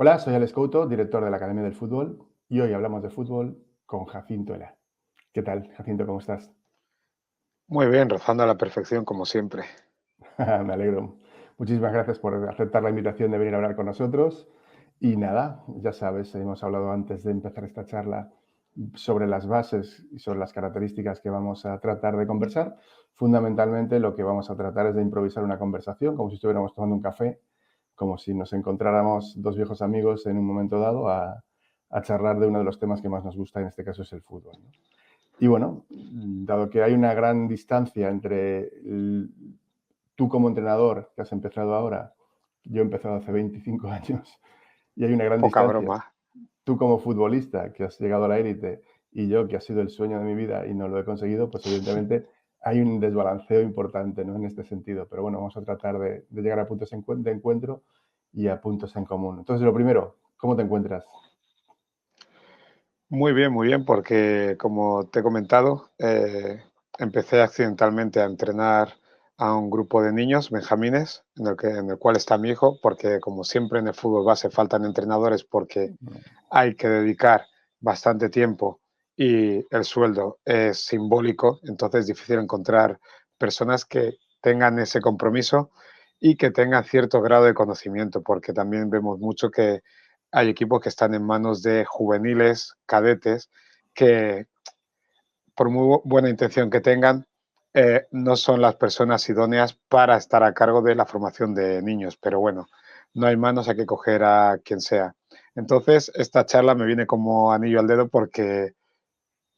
Hola, soy Alex Couto, director de la Academia del Fútbol, y hoy hablamos de fútbol con Jacinto Ela. ¿Qué tal, Jacinto? ¿Cómo estás? Muy bien, rozando a la perfección como siempre. Me alegro. Muchísimas gracias por aceptar la invitación de venir a hablar con nosotros. Y nada, ya sabes, hemos hablado antes de empezar esta charla sobre las bases y sobre las características que vamos a tratar de conversar. Fundamentalmente lo que vamos a tratar es de improvisar una conversación, como si estuviéramos tomando un café, como si nos encontráramos dos viejos amigos en un momento dado a charlar de uno de los temas que más nos gusta, en este caso es el fútbol, ¿no? Y bueno, dado que hay una gran distancia entre tú como entrenador, que has empezado ahora, yo he empezado hace 25 años, y hay una gran Poca distancia, broma. tú como futbolista, que has llegado a la élite, y yo, que ha sido el sueño de mi vida y no lo he conseguido, pues evidentemente hay un desbalanceo importante, ¿no?, en este sentido. Pero bueno, vamos a tratar de llegar a puntos de encuentro y a puntos en común. Entonces, lo primero, ¿cómo te encuentras? Muy bien, porque como te he comentado, empecé accidentalmente a entrenar a un grupo de niños, benjamines, en el cual está mi hijo, porque como siempre en el fútbol base faltan entrenadores porque hay que dedicar bastante tiempo y el sueldo es simbólico, entonces es difícil encontrar personas que tengan ese compromiso y que tengan cierto grado de conocimiento, porque también vemos mucho que hay equipos que están en manos de juveniles, cadetes, que por muy buena intención que tengan, no son las personas idóneas para estar a cargo de la formación de niños. Pero bueno, no hay manos, hay que coger a quien sea. Entonces, esta charla me viene como anillo al dedo porque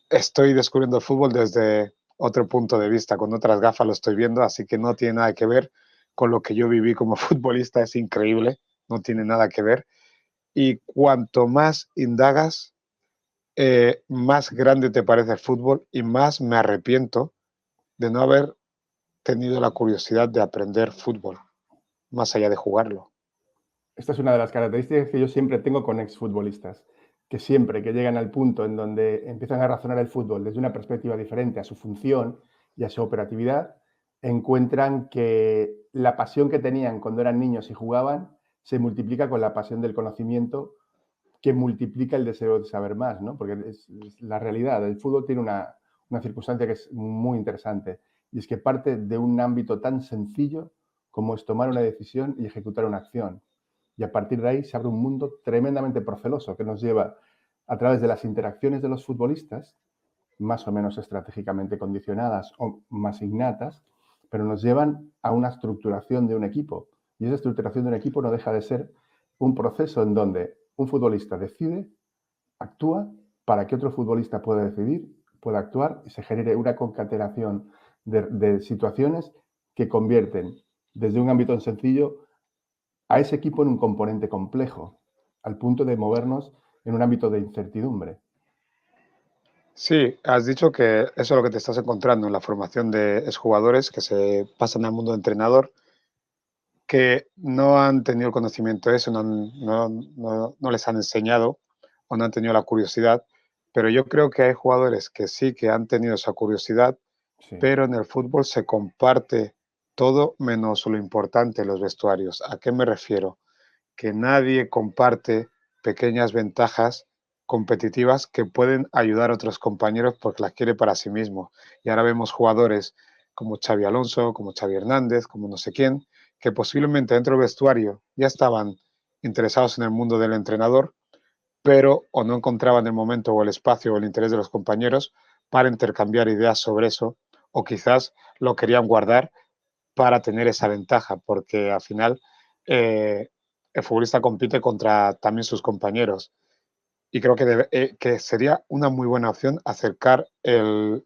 estoy descubriendo el fútbol desde otro punto de vista, con otras gafas lo estoy viendo, así que no tiene nada que ver con lo que yo viví como futbolista, es increíble, no tiene nada que ver. Y cuanto más indagas, más grande te parece el fútbol y más me arrepiento de no haber tenido la curiosidad de aprender fútbol, más allá de jugarlo. Esta es una de las características que yo siempre tengo con exfutbolistas, que siempre que llegan al punto en donde empiezan a razonar el fútbol desde una perspectiva diferente a su función y a su operatividad, encuentran que la pasión que tenían cuando eran niños y jugaban se multiplica con la pasión del conocimiento, que multiplica el deseo de saber más, ¿no? Porque es la realidad. El fútbol tiene una circunstancia que es muy interesante, y es que parte de un ámbito tan sencillo como es tomar una decisión y ejecutar una acción. Y a partir de ahí se abre un mundo tremendamente proceloso que nos lleva, a través de las interacciones de los futbolistas, más o menos estratégicamente condicionadas o más innatas, pero nos llevan a una estructuración de un equipo. Y esa estructuración de un equipo no deja de ser un proceso en donde un futbolista decide, actúa para que otro futbolista pueda decidir, pueda actuar y se genere una concatenación de situaciones que convierten desde un ámbito sencillo a ese equipo en un componente complejo, al punto de movernos en un ámbito de incertidumbre. Sí, has dicho que eso es lo que te estás encontrando en la formación de exjugadores que se pasan al mundo de entrenador, que no han tenido el conocimiento de eso, no les han enseñado o no han tenido la curiosidad, pero yo creo que hay jugadores que sí que han tenido esa curiosidad, Sí, pero en el fútbol se comparte todo menos lo importante, los vestuarios. ¿A qué me refiero? Que nadie comparte pequeñas ventajas competitivas que pueden ayudar a otros compañeros porque las quiere para sí mismo. Y ahora vemos jugadores como Xavi Alonso, como Xavi Hernández, como no sé quién, que posiblemente dentro del vestuario ya estaban interesados en el mundo del entrenador, pero o no encontraban el momento o el espacio o el interés de los compañeros para intercambiar ideas sobre eso, o quizás lo querían guardar para tener esa ventaja, porque al final eh, el futbolista compite contra también sus compañeros. Y creo que sería una muy buena opción acercar el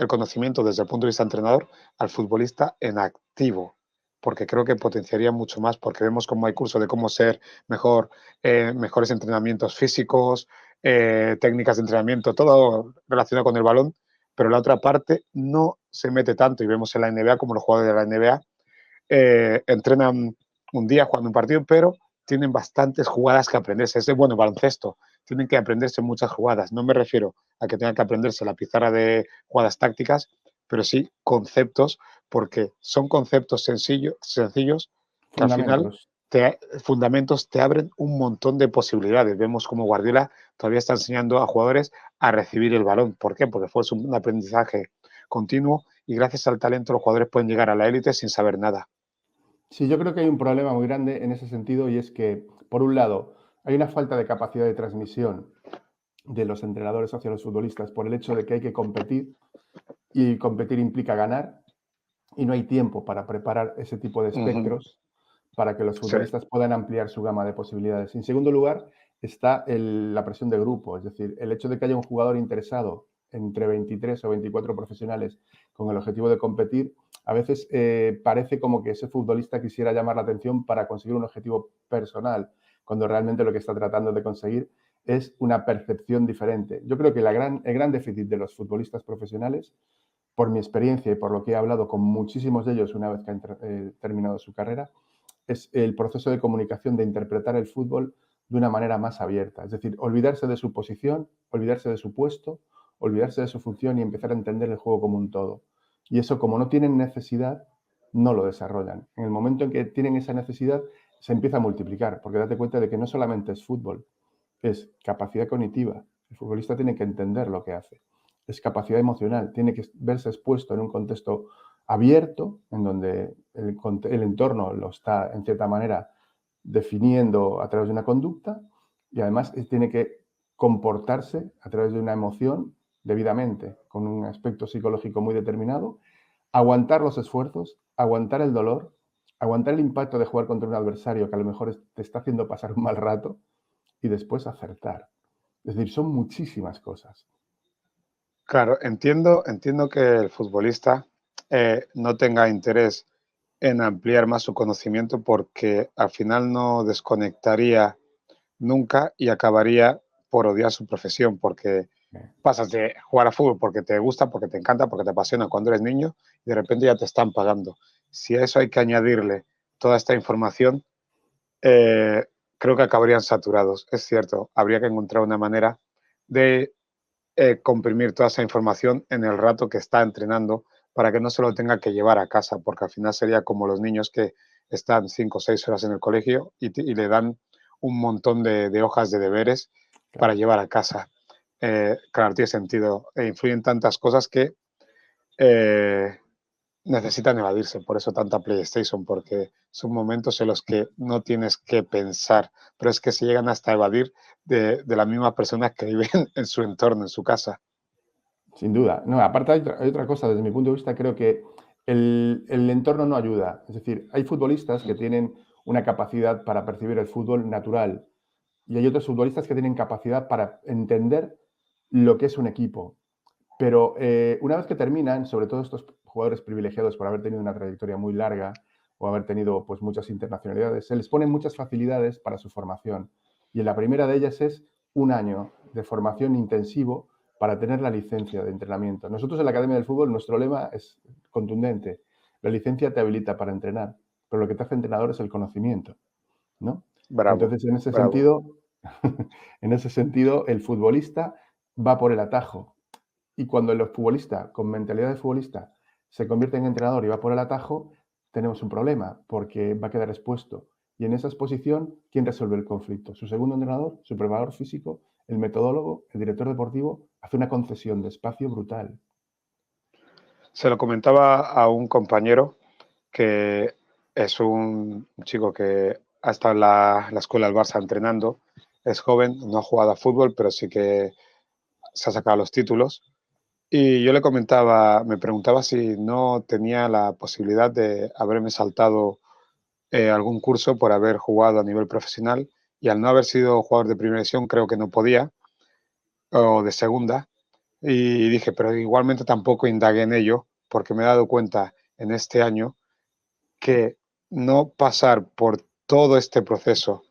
conocimiento desde el punto de vista entrenador al futbolista en activo, porque creo que potenciaría mucho más, porque vemos cómo hay cursos de cómo ser mejor, mejores entrenamientos físicos, técnicas de entrenamiento, todo relacionado con el balón, pero la otra parte no se mete tanto y vemos en la NBA como los jugadores de la NBA entrenan un día jugando un partido, pero tienen bastantes jugadas que aprenderse. Es de bueno baloncesto, tienen que aprenderse muchas jugadas. No me refiero a que tengan que aprenderse la pizarra de jugadas tácticas, pero sí conceptos, porque son conceptos sencillos que al final fundamentos. fundamentos te abren un montón de posibilidades. Vemos como Guardiola todavía está enseñando a jugadores a recibir el balón. ¿Por qué? Porque fue un aprendizaje continuo y gracias al talento los jugadores pueden llegar a la élite sin saber nada. Sí, yo creo que hay un problema muy grande en ese sentido y es que, por un lado, hay una falta de capacidad de transmisión de los entrenadores hacia los futbolistas por el hecho de que hay que competir y competir implica ganar y no hay tiempo para preparar ese tipo de Uh -huh. espectros para que los Sí. futbolistas puedan ampliar su gama de posibilidades. En segundo lugar, está la presión de grupo, es decir, el hecho de que haya un jugador interesado entre 23 o 24 profesionales con el objetivo de competir, a veces parece como que ese futbolista quisiera llamar la atención para conseguir un objetivo personal, cuando realmente lo que está tratando de conseguir es una percepción diferente. Yo creo que el gran déficit de los futbolistas profesionales, por mi experiencia y por lo que he hablado con muchísimos de ellos una vez que han terminado su carrera, es el proceso de comunicación, de interpretar el fútbol de una manera más abierta. Es decir, olvidarse de su posición, olvidarse de su puesto, olvidarse de su función y empezar a entender el juego como un todo. Y eso, como no tienen necesidad, no lo desarrollan. En el momento en que tienen esa necesidad, se empieza a multiplicar, porque date cuenta de que no solamente es fútbol, es capacidad cognitiva. El futbolista tiene que entender lo que hace. Es capacidad emocional, tiene que verse expuesto en un contexto abierto, en donde el entorno lo está, en cierta manera, definiendo a través de una conducta y además tiene que comportarse a través de una emoción debidamente, con un aspecto psicológico muy determinado, aguantar los esfuerzos, aguantar el dolor, aguantar el impacto de jugar contra un adversario que a lo mejor te está haciendo pasar un mal rato y después acertar. Es decir, son muchísimas cosas. Claro, entiendo que el futbolista no tenga interés en ampliar más su conocimiento porque al final no desconectaría nunca y acabaría por odiar su profesión porque pasas de jugar a fútbol porque te gusta, porque te encanta, porque te apasiona cuando eres niño y de repente ya te están pagando. Si a eso hay que añadirle toda esta información, eh, creo que acabarían saturados. Es cierto, habría que encontrar una manera de comprimir toda esa información en el rato que está entrenando para que no se lo tenga que llevar a casa, porque al final sería como los niños que están 5 o 6 horas en el colegio y le dan un montón de hojas de deberes para Claro. llevar a casa. Claro, tiene sentido. Influyen tantas cosas que eh, necesitan evadirse, por eso tanta PlayStation, porque son momentos en los que no tienes que pensar, pero es que se llegan hasta evadir de las mismas personas que viven en su entorno, en su casa. Sin duda. No, aparte hay otra cosa, desde mi punto de vista, creo que el entorno no ayuda. Es decir, hay futbolistas que tienen una capacidad para percibir el fútbol natural y hay otros futbolistas que tienen capacidad para entender lo que es un equipo. Pero una vez que terminan, sobre todo estos jugadores privilegiados por haber tenido una trayectoria muy larga o haber tenido pues, muchas internacionalidades, se les ponen muchas facilidades para su formación. Y la primera de ellas es un año de formación intensivo para tener la licencia de entrenamiento. Nosotros en la Academia del Fútbol, nuestro lema es contundente. La licencia te habilita para entrenar, pero lo que te hace entrenador es el conocimiento, ¿no? Bravo, Entonces, bravo. en ese sentido, el futbolista va por el atajo. Y cuando el futbolista, con mentalidad de futbolista, se convierte en entrenador y va por el atajo, tenemos un problema, porque va a quedar expuesto. Y en esa exposición, ¿quién resuelve el conflicto? Su segundo entrenador, su preparador físico, el metodólogo, el director deportivo, hace una concesión de espacio brutal. Se lo comentaba a un compañero que es un chico que ha estado en la escuela del Barça entrenando, es joven, no ha jugado a fútbol, pero sí que se ha sacado los títulos. Y yo le comentaba, me preguntaba si no tenía la posibilidad de haberme saltado algún curso por haber jugado a nivel profesional y al no haber sido jugador de primera división creo que no podía, o de segunda, y dije, pero igualmente tampoco indagué en ello porque me he dado cuenta en este año que no pasar por todo este proceso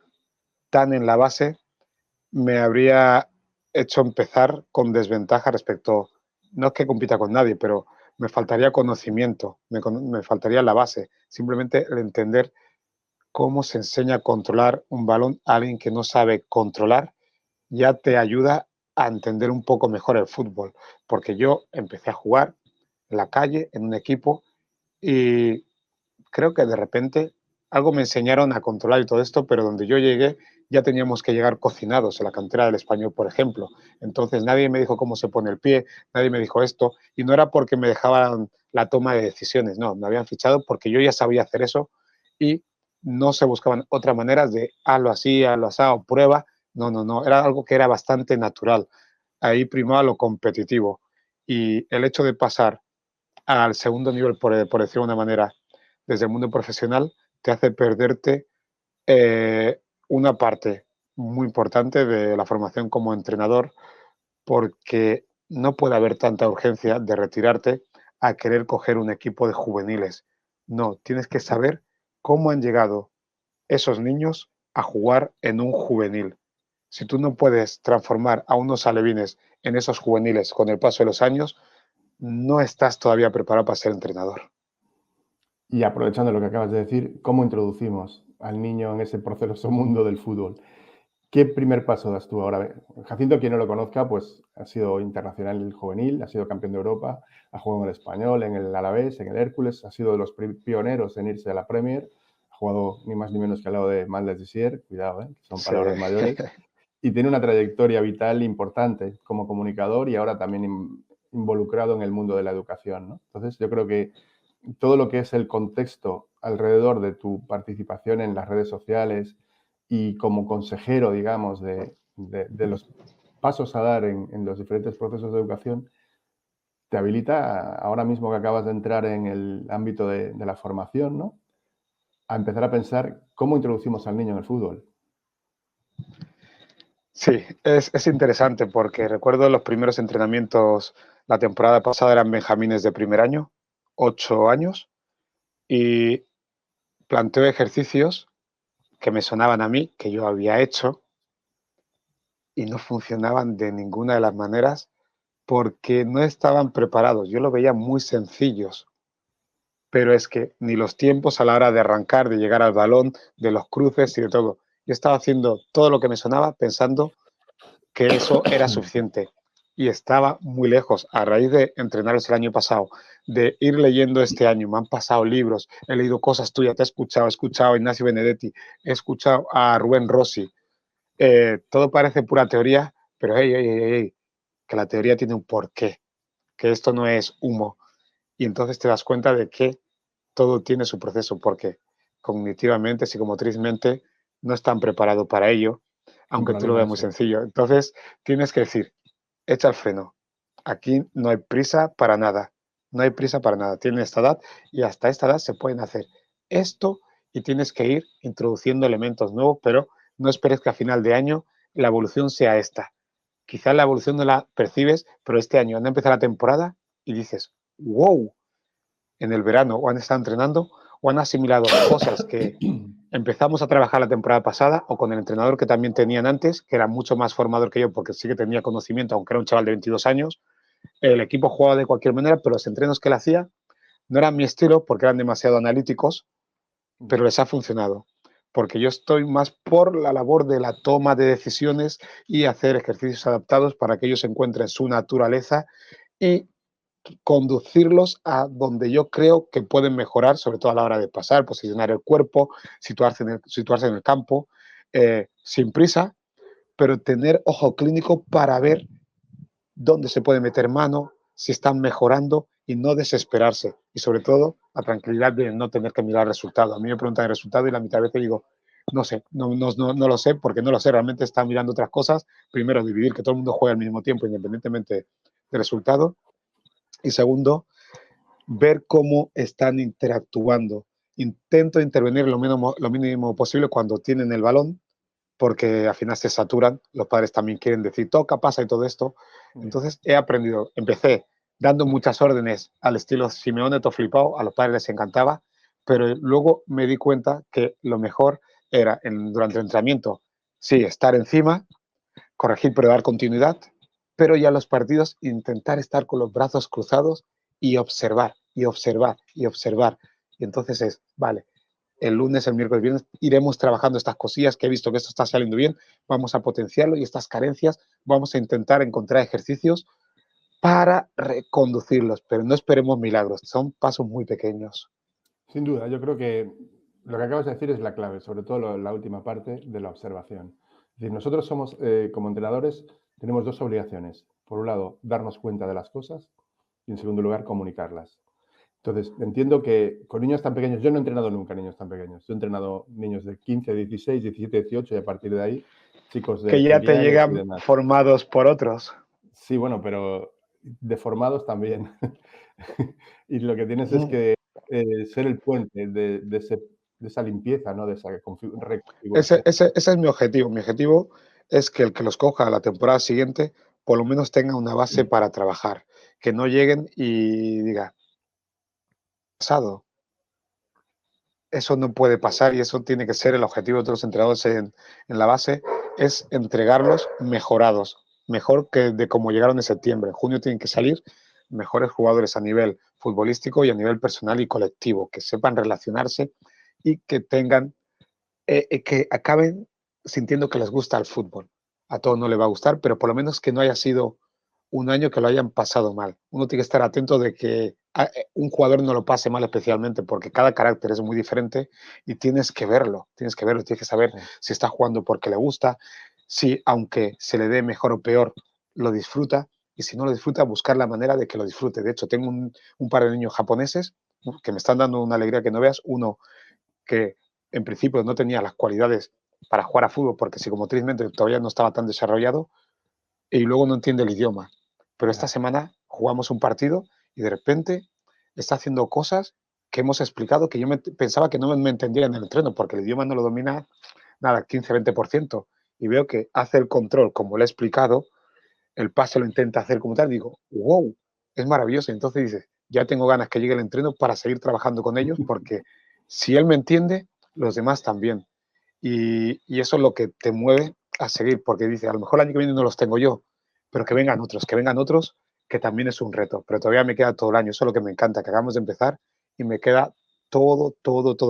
tan en la base me habría hecho empezar con desventaja respecto, no es que compita con nadie, pero me faltaría conocimiento, me faltaría la base, simplemente el entender cómo se enseña a controlar un balón a alguien que no sabe controlar, ya te ayuda a entender un poco mejor el fútbol, porque yo empecé a jugar en la calle, en un equipo, y creo que de repente algo me enseñaron a controlar y todo esto, pero donde yo llegué ya teníamos que llegar cocinados en la cantera del Español, por ejemplo. Entonces nadie me dijo cómo se pone el pie, nadie me dijo esto, y no era porque me dejaban la toma de decisiones, no, me habían fichado porque yo ya sabía hacer eso y no se buscaban otras maneras de hazlo así, o prueba. No, no, no, era algo que era bastante natural. Ahí primaba lo competitivo. Y el hecho de pasar al segundo nivel, por decirlo de una manera, desde el mundo profesional, te hace perderte una parte muy importante de la formación como entrenador, porque no puede haber tanta urgencia de retirarte a querer coger un equipo de juveniles. No, tienes que saber cómo han llegado esos niños a jugar en un juvenil. Si tú no puedes transformar a unos alevines en esos juveniles con el paso de los años, no estás todavía preparado para ser entrenador. Y aprovechando lo que acabas de decir, ¿cómo introducimos al niño en ese proceso mundo del fútbol? ¿Qué primer paso das tú ahora? Jacinto, quien no lo conozca, pues ha sido internacional juvenil, ha sido campeón de Europa, ha jugado en el Español, en el Alavés, en el Hércules, ha sido de los pioneros en irse a la Premier, ha jugado ni más ni menos que al lado de Maldés Desier, cuidado, que son Sí. palabras mayores, y tiene una trayectoria vital importante como comunicador y ahora también involucrado en el mundo de la educación, ¿no? Entonces, yo creo que todo lo que es el contexto alrededor de tu participación en las redes sociales y como consejero, digamos, de los pasos a dar en los diferentes procesos de educación, te habilita, ahora mismo que acabas de entrar en el ámbito de la formación, ¿no? A empezar a pensar cómo introducimos al niño en el fútbol. Sí, es interesante porque recuerdo los primeros entrenamientos, la temporada pasada eran benjamines de primer año, 8 años, y planteo ejercicios que me sonaban a mí, que yo había hecho, y no funcionaban de ninguna de las maneras porque no estaban preparados. Yo lo veía muy sencillos, pero es que ni los tiempos a la hora de arrancar, de llegar al balón, de los cruces y de todo. Yo estaba haciendo todo lo que me sonaba pensando que eso era suficiente y estaba muy lejos. A raíz de entrenaros el año pasado, de ir leyendo este año, me han pasado libros, he leído cosas tuyas, te he escuchado a Ignacio Benedetti, he escuchado a Rubén Rossi. Todo parece pura teoría, pero hey, hey, hey, hey, que la teoría tiene un porqué, que esto no es humo. Y entonces te das cuenta de que todo tiene su proceso, porque cognitivamente, psicomotrizmente, no están preparados para ello, Un aunque tú lo problema veas muy ese. sencillo. Entonces, tienes que decir, echa el freno. Aquí no hay prisa para nada. No hay prisa para nada. Tiene esta edad y hasta esta edad se pueden hacer esto y tienes que ir introduciendo elementos nuevos, pero no esperes que a final de año la evolución sea esta. Quizás la evolución no la percibes, pero este año han empezado la temporada y dices, wow, en el verano o han estado entrenando o han asimilado cosas que empezamos a trabajar la temporada pasada o con el entrenador que también tenían antes, que era mucho más formador que yo porque sí que tenía conocimiento, aunque era un chaval de 22 años. El equipo jugaba de cualquier manera, pero los entrenos que él hacía no eran mi estilo porque eran demasiado analíticos, pero les ha funcionado. Porque yo estoy más por la labor de la toma de decisiones y hacer ejercicios adaptados para que ellos encuentren su naturaleza y conducirlos a donde yo creo que pueden mejorar, sobre todo a la hora de pasar, posicionar el cuerpo, situarse en el campo, sin prisa, pero tener ojo clínico para ver dónde se puede meter mano, si están mejorando y no desesperarse. Y sobre todo, la tranquilidad de no tener que mirar el resultado. A mí me preguntan el resultado y la mitad de veces digo, no sé, no lo sé, porque no lo sé, realmente están mirando otras cosas. Primero, dividir que todo el mundo juegue al mismo tiempo, independientemente del resultado. Y segundo, ver cómo están interactuando. Intento intervenir lo mínimo posible cuando tienen el balón, porque al final se saturan. Los padres también quieren decir, toca, pasa y todo esto. Entonces he aprendido, empecé dando muchas órdenes al estilo Simeone, todo flipado, a los padres les encantaba, pero luego me di cuenta que lo mejor era durante el entrenamiento, sí, estar encima, corregir pero dar continuidad, pero ya los partidos intentar estar con los brazos cruzados y observar, y observar, y observar. Y entonces es, vale, el lunes, el miércoles, el viernes iremos trabajando estas cosillas que he visto que esto está saliendo bien, vamos a potenciarlo y estas carencias vamos a intentar encontrar ejercicios para reconducirlos, pero no esperemos milagros, son pasos muy pequeños. Sin duda, yo creo que lo que acabas de decir es la clave, sobre todo la última parte de la observación. Es decir, nosotros somos, como entrenadores, tenemos dos obligaciones. Por un lado, darnos cuenta de las cosas y, en segundo lugar, comunicarlas. Entonces, entiendo que con niños tan pequeños, yo no he entrenado nunca niños tan pequeños. Yo he entrenado niños de 15, 16, 17, 18 y a partir de ahí, chicos de Que ya te filiales y llegan demás. formados por otros. Sí, bueno, pero deformados también. Y lo que tienes es Ujú. que ser el puente de esa limpieza, ¿no? De esa Ese, reconfiguración. ese, ese es mi objetivo. Mi objetivo es que el que los coja la temporada siguiente por lo menos tenga una base para trabajar. Que no lleguen y diga, pasado. Eso no puede pasar y eso tiene que ser el objetivo de todos los entrenadores en la base, es entregarlos mejorados, mejor que de como llegaron en septiembre. En junio tienen que salir mejores jugadores a nivel futbolístico y a nivel personal y colectivo, que sepan relacionarse y que tengan, que acaben sintiendo que les gusta el fútbol. A todos no le va a gustar, pero por lo menos que no haya sido un año que lo hayan pasado mal. Uno tiene que estar atento de que un jugador no lo pase mal especialmente, porque cada carácter es muy diferente y tienes que saber Sí, si está jugando porque le gusta, si aunque se le dé mejor o peor, lo disfruta, y si no lo disfruta, buscar la manera de que lo disfrute. De hecho, tengo un par de niños japoneses que me están dando una alegría que no veas. Uno que en principio no tenía las cualidades para jugar a fútbol porque psicomotrizmente todavía no estaba tan desarrollado y luego no entiende el idioma. Pero esta ya, semana jugamos un partido y de repente está haciendo cosas que hemos explicado que yo pensaba que no me entendía en el entreno porque el idioma no lo domina nada, 15-20%. Y veo que hace el control como le he explicado, el pase lo intenta hacer como tal, digo, wow, es maravilloso. Entonces dices, ya tengo ganas que llegue el entreno para seguir trabajando con ellos porque si él me entiende, los demás también. Y eso es lo que te mueve a seguir, porque dice, a lo mejor el año que viene no los tengo yo, pero que vengan otros, que también es un reto. Pero todavía me queda todo el año, eso es lo que me encanta, que acabamos de empezar y me queda todo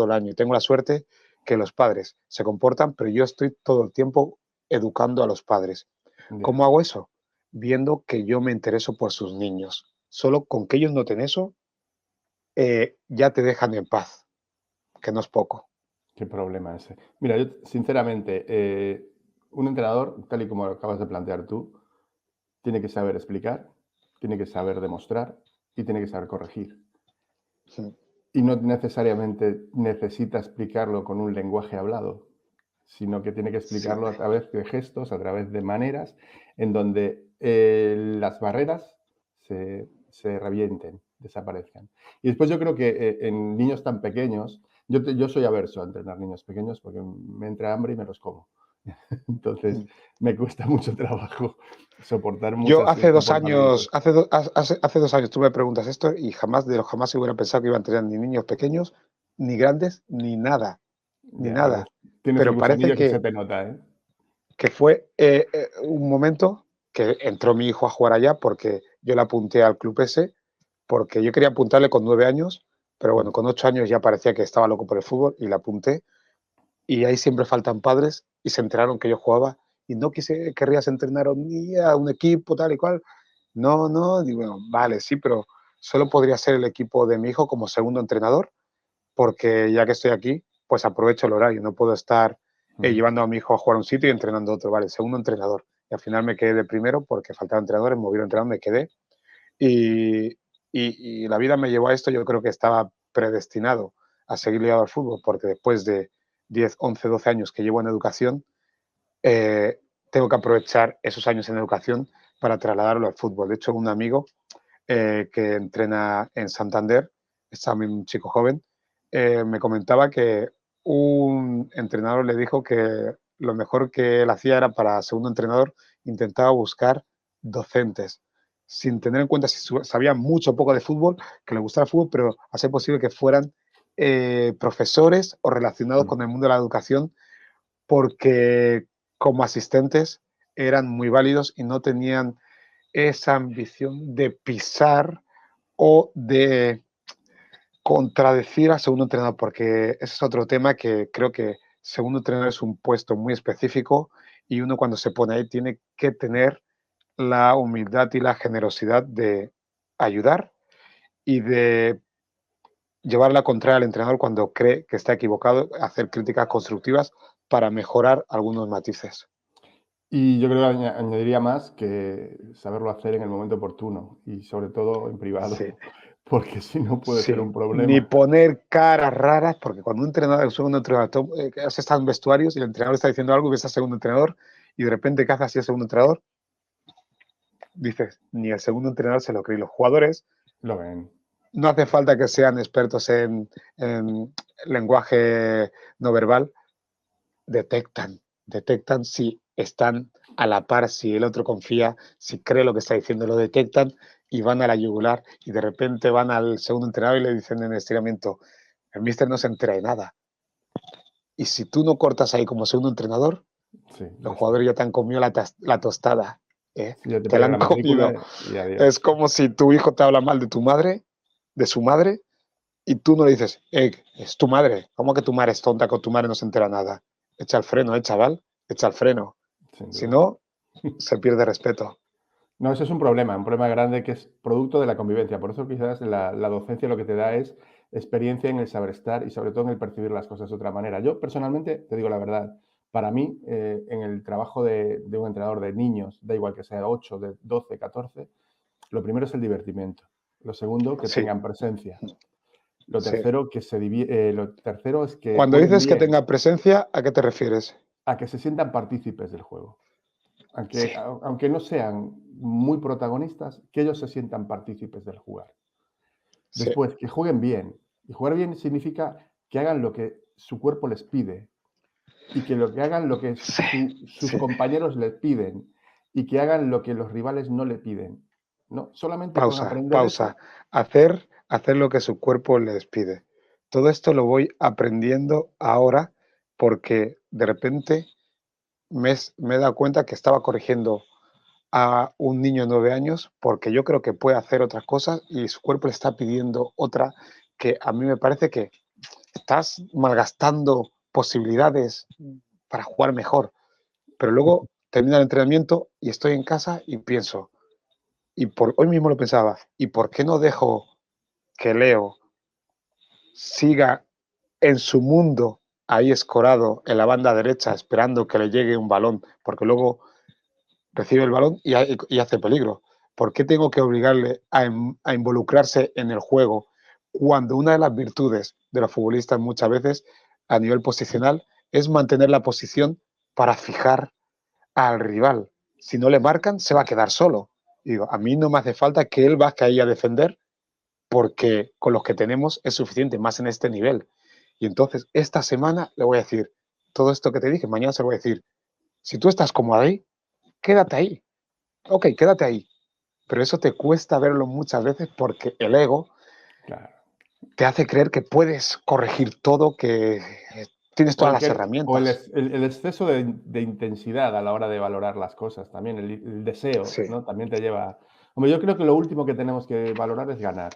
el año. Y tengo la suerte que los padres se comportan, pero yo estoy todo el tiempo educando a los padres. ya. ¿Cómo hago eso? Viendo que yo me intereso por sus niños. Solo con que ellos noten eso, ya te dejan en paz, que no es poco. Qué problema ese. Mira, yo sinceramente, un entrenador, tal y como lo acabas de plantear tú, tiene que saber explicar, tiene que saber demostrar y tiene que saber corregir. Sí, Y no necesariamente necesita explicarlo con un lenguaje hablado, sino que tiene que sí. explicarlo a través de gestos, a través de maneras en donde las barreras se revienten, desaparezcan. Y después yo creo que en niños tan pequeños, yo soy averso a entrenar niños pequeños porque me entra hambre y me los como. Entonces me cuesta mucho trabajo soportar Yo muchos hace dos comportamientos. años, hace 2 años tú me preguntas esto y jamás de lo jamás se hubiera pensado que iban a tener ni niños pequeños, ni grandes, ni nada, ni Ya, pues nada. tienes el Pero parece gusanillo que se te nota, ¿eh? que fue un momento que entró mi hijo a jugar allá porque yo le apunté al club ese, porque yo quería apuntarle con 9 años, pero bueno, con 8 años ya parecía que estaba loco por el fútbol y le apunté. Y ahí siempre faltan padres y se enteraron que yo jugaba y no querrías entrenar ni a un equipo tal y cual. No, no, digo, bueno, vale, sí, pero solo podría ser el equipo de mi hijo como segundo entrenador, porque ya que estoy aquí, pues aprovecho el horario, no puedo estar Ujú. llevando a mi hijo a jugar a un sitio y entrenando a otro, vale, segundo entrenador. Y al final me quedé de primero porque faltaban entrenadores, me movieron entrenador, me quedé. Y, y la vida me llevó a esto, yo creo que estaba predestinado a seguir ligado al fútbol, porque después de 10, 11, 12 años que llevo en educación, eh, tengo que aprovechar esos años en educación para trasladarlo al fútbol. De hecho, un amigo que entrena en Santander, es también un chico joven, me comentaba que un entrenador le dijo que lo mejor que él hacía era para segundo entrenador, intentaba buscar docentes, sin tener en cuenta si sabía mucho o poco de fútbol, que le gustara el fútbol, pero a ser posible que fueran profesores o relacionados Mm. con el mundo de la educación, porque como asistentes eran muy válidos y no tenían esa ambición de pisar o de contradecir al segundo entrenador, porque ese es otro tema que creo que segundo entrenador es un puesto muy específico y uno cuando se pone ahí tiene que tener la humildad y la generosidad de ayudar y de llevar la contraria al entrenador cuando cree que está equivocado, hacer críticas constructivas para mejorar algunos matices. Y yo creo que añadiría más que saberlo hacer en el momento oportuno y sobre todo en Sí, privado, porque si no puede ser sí. un Ni problema. poner caras raras, porque cuando un entrenador, un segundo entrenador, has estado en vestuarios y el entrenador está diciendo algo, ves al segundo entrenador y de repente ¿qué hace así el segundo entrenador? Dices, ni el segundo entrenador se lo cree. Los jugadores Lo ven. no hace falta que sean expertos en lenguaje no verbal, detectan si están a la par, si el otro confía, si cree lo que está diciendo, lo detectan y van a la yugular y de repente van al segundo entrenador y le dicen en el estiramiento, el míster no se entera de nada. Y si tú no cortas ahí como segundo entrenador, Sí, ya los está. jugadores ya te han comido la tostada. ¿Eh? Sí, ya te Te la pegan han la matrícula comido. y Es adiós. como si tu hijo te habla mal de tu madre, de su madre, y tú no le dices, es tu madre. ¿Cómo que tu madre es tonta con tu madre no se entera nada? Echa el freno, chaval, echa el freno. Sin Si duda. no, se pierde respeto. No, eso es un problema grande que es producto de la convivencia. Por eso quizás la docencia lo que te da es experiencia en el saber estar y sobre todo en el percibir las cosas de otra manera. Yo personalmente, te digo la verdad, para mí, en el trabajo de un entrenador de niños, da igual que sea 8, de 12, 14, lo primero es el divertimiento. Lo segundo, que Sí, tengan presencia. Lo sí. tercero, lo tercero es que Cuando jueguen dices que bien, tenga presencia, ¿a qué te refieres? a que se sientan partícipes del juego. Sí, Aunque no sean muy protagonistas, que ellos se sientan partícipes del jugar. sí, Después, que jueguen bien. Y jugar bien significa que hagan lo que su cuerpo les pide y que lo que hagan lo que sí, sus sí. compañeros les piden y que hagan lo que los rivales no le piden. No, solamente con Pausa, aprender pausa. eso, Hacer lo que su cuerpo les pide. Todo esto lo voy aprendiendo ahora porque de repente me he dado cuenta que estaba corrigiendo a un niño de 9 años porque yo creo que puede hacer otras cosas y su cuerpo le está pidiendo otra que a mí me parece que estás malgastando posibilidades para jugar mejor. Pero luego termina el entrenamiento y estoy en casa y pienso, hoy mismo lo pensaba, ¿y por qué no dejo que Leo siga en su mundo ahí escorado en la banda derecha esperando que le llegue un balón? Porque luego recibe el balón y hace peligro. ¿Por qué tengo que obligarle a involucrarse en el juego cuando una de las virtudes de los futbolistas muchas veces a nivel posicional es mantener la posición para fijar al rival? Si no le marcan, se va a quedar solo. Y digo, a mí no me hace falta que él vaya ahí a defender porque con los que tenemos es suficiente, más en este nivel. Y entonces, esta semana le voy a decir todo esto que te dije, mañana se lo voy a decir, si tú estás cómodo ahí, quédate ahí. Ok, quédate ahí. Pero eso te cuesta verlo muchas veces porque el ego claro. te hace creer que puedes corregir todo, que tienes O todas el, las que, o el, herramientas. el exceso de intensidad a la hora de valorar las cosas, también el deseo, Sí, ¿no? También te lleva... Hombre, yo creo que lo último que tenemos que valorar es ganar.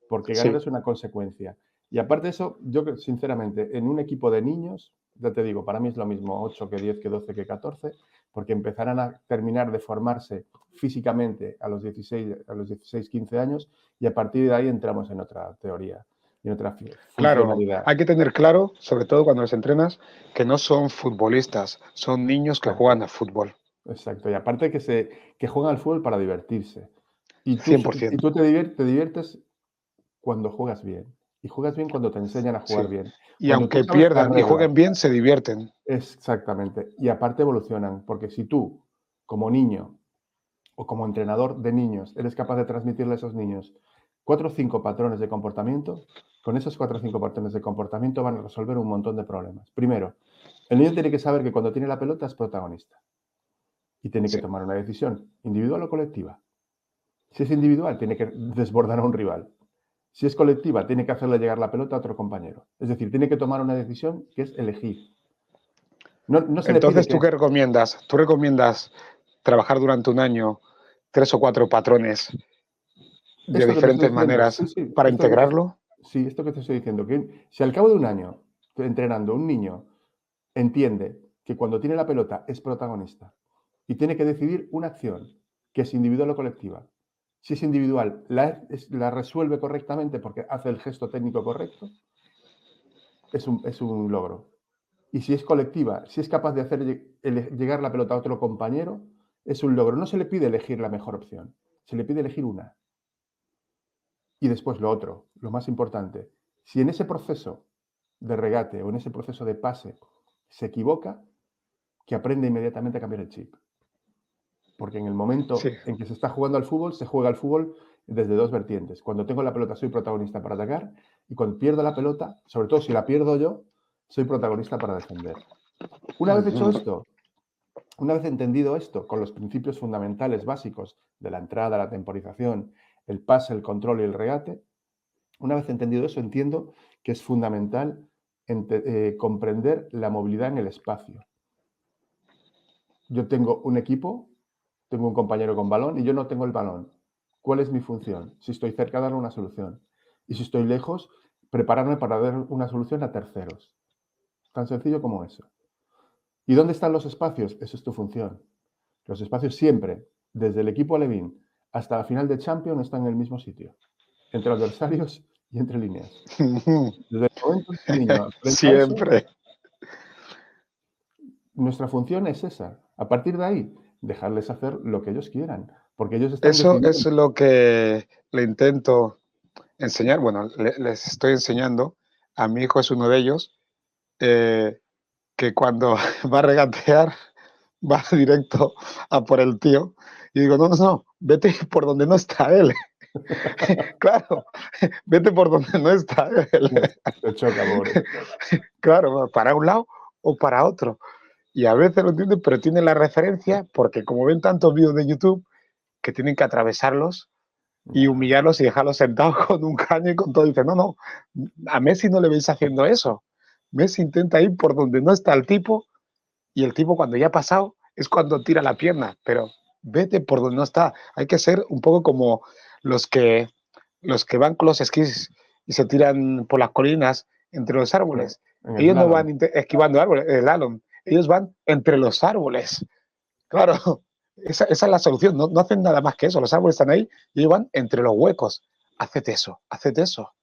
Porque ganar sí, es una consecuencia. Y aparte de eso, yo sinceramente, en un equipo de niños, ya te digo, para mí es lo mismo 8 que 10 que 12 que 14, porque empezarán a terminar de formarse físicamente a los 16 15 años y a partir de ahí entramos en otra teoría y en otra claro. funcionalidad. Hay que tener claro, sobre todo cuando los entrenas, que no son futbolistas, son niños que juegan Exacto, a fútbol. exacto. Y aparte que juegan al fútbol para divertirse. Y 100%. tú te diviertes cuando juegas bien. Y juegas bien cuando te enseñan a jugar Sí. bien. Y Cuando tú aunque sabes las pierdan y reglas. jueguen bien, se divierten. Exactamente. Y aparte evolucionan, porque si tú, como niño o como entrenador de niños, eres capaz de transmitirle a esos niños 4 o 5 patrones de comportamiento, con esos 4 o 5 patrones de comportamiento van a resolver un montón de problemas. Primero, el niño tiene que saber que cuando tiene la pelota es protagonista y tiene que Sí, tomar una decisión, individual o colectiva. Si es individual, tiene que desbordar a un rival. Si es colectiva, tiene que hacerle llegar la pelota a otro compañero. Es decir, tiene que tomar una decisión que es elegir. No, no se le pide entonces, ¿tú que... qué recomiendas? ¿Tú recomiendas trabajar durante un año 3 o 4 patrones de Esto que te estoy diferentes diciendo, maneras sí, sí, para integrarlo? sí, esto que te estoy diciendo, que si al cabo de un año entrenando un niño entiende que cuando tiene la pelota es protagonista y tiene que decidir una acción que es individual o colectiva. Si es individual, la resuelve correctamente porque hace el gesto técnico correcto, es un logro. Y si es colectiva, si es capaz de hacer llegar la pelota a otro compañero, es un logro. No se le pide elegir la mejor opción, se le pide elegir una. Y después lo otro, lo más importante, si en ese proceso de regate o en ese proceso de pase se equivoca, que aprenda inmediatamente a cambiar el chip. Porque en el Sí, momento en que se está jugando al fútbol, se juega al fútbol desde dos vertientes. Cuando tengo la pelota soy protagonista para atacar y cuando pierdo la pelota, sobre todo si la pierdo yo, soy protagonista para defender. Una vez hecho esto, una vez entendido esto, con los principios fundamentales básicos de la entrada, la temporización, el pase, el control y el regate, una vez entendido eso, entiendo que es fundamental comprender la movilidad en el espacio. Yo tengo un equipo, tengo un compañero con balón y yo no tengo el balón. ¿Cuál es mi función? Si estoy cerca, darle una solución. Y si estoy lejos, prepararme para dar una solución a terceros. Tan sencillo como eso. ¿Y dónde están los espacios? Eso es tu función. Los espacios siempre, desde el equipo alevín hasta la final de Champions, están en el mismo sitio, entre adversarios y entre líneas. Desde el momento en que el niño aprenda eso, siempre. nuestra función es esa. A partir de ahí, dejarles hacer lo que ellos quieran, porque ellos están Eso decidiendo. es lo que le intento enseñar. Bueno, les estoy enseñando. A mi hijo es uno de ellos, que cuando va a regatear, va directo a por el tío. Y digo, no, no, no, vete por donde no está él. Claro, vete por donde no está él. Se choca, pobre. Claro, para un lado o para otro. Y a veces lo entienden, pero tienen la referencia porque como ven tantos vídeos de YouTube que tienen que atravesarlos y Ya. humillarlos y dejarlos sentados con un caño y con todo. Y dicen, no, no, a Messi no le veis haciendo eso. Messi intenta ir por donde no está el tipo y el tipo cuando ya ha pasado es cuando tira la pierna, pero vete por donde no está. Hay que ser un poco como los que, los que van con los esquís y se tiran por las colinas entre los Sí, árboles. en el Ellos no slalom. van esquivando árboles, el slalom. Ellos van entre los árboles. Claro, esa es la solución. No, no hacen nada más que eso. Los árboles están ahí y ellos van entre los huecos. Haced eso, haced eso.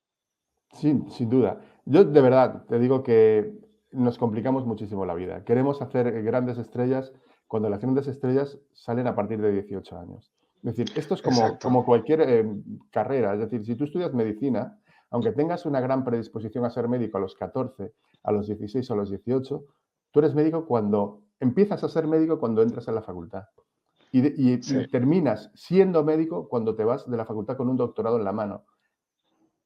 Sí, sin duda. Yo de verdad te digo que nos complicamos muchísimo la vida. Queremos hacer grandes estrellas cuando las grandes estrellas salen a partir de 18 años. Es decir, esto es Exacto. como cualquier carrera. Es decir, si tú estudias medicina, aunque tengas una gran predisposición a ser médico a los 14, a los 16 o a los 18, tú eres médico cuando empiezas a ser médico cuando entras en la facultad. Sí, Y terminas siendo médico cuando te vas de la facultad con un doctorado en la mano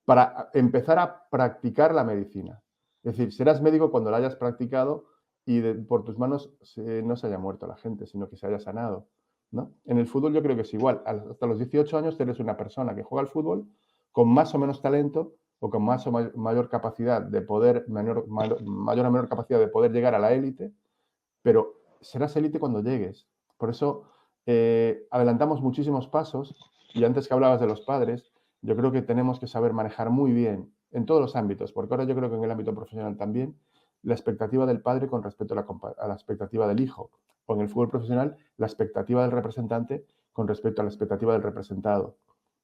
para empezar a practicar la medicina. Es decir, serás médico cuando la hayas practicado y por tus manos no se haya muerto la gente, sino que se haya sanado, ¿no? En el fútbol yo creo que es igual. Hasta los 18 años eres una persona que juega al fútbol con más o menos talento o con más o mayor capacidad de poder, mayor o menor capacidad de poder llegar a la élite, pero serás élite cuando llegues. Por eso adelantamos muchísimos pasos y antes que hablabas de los padres, yo creo que tenemos que saber manejar muy bien en todos los ámbitos, porque ahora yo creo que en el ámbito profesional también, la expectativa del padre con respecto a la expectativa del hijo, o en el fútbol profesional, la expectativa del representante con respecto a la expectativa del representado.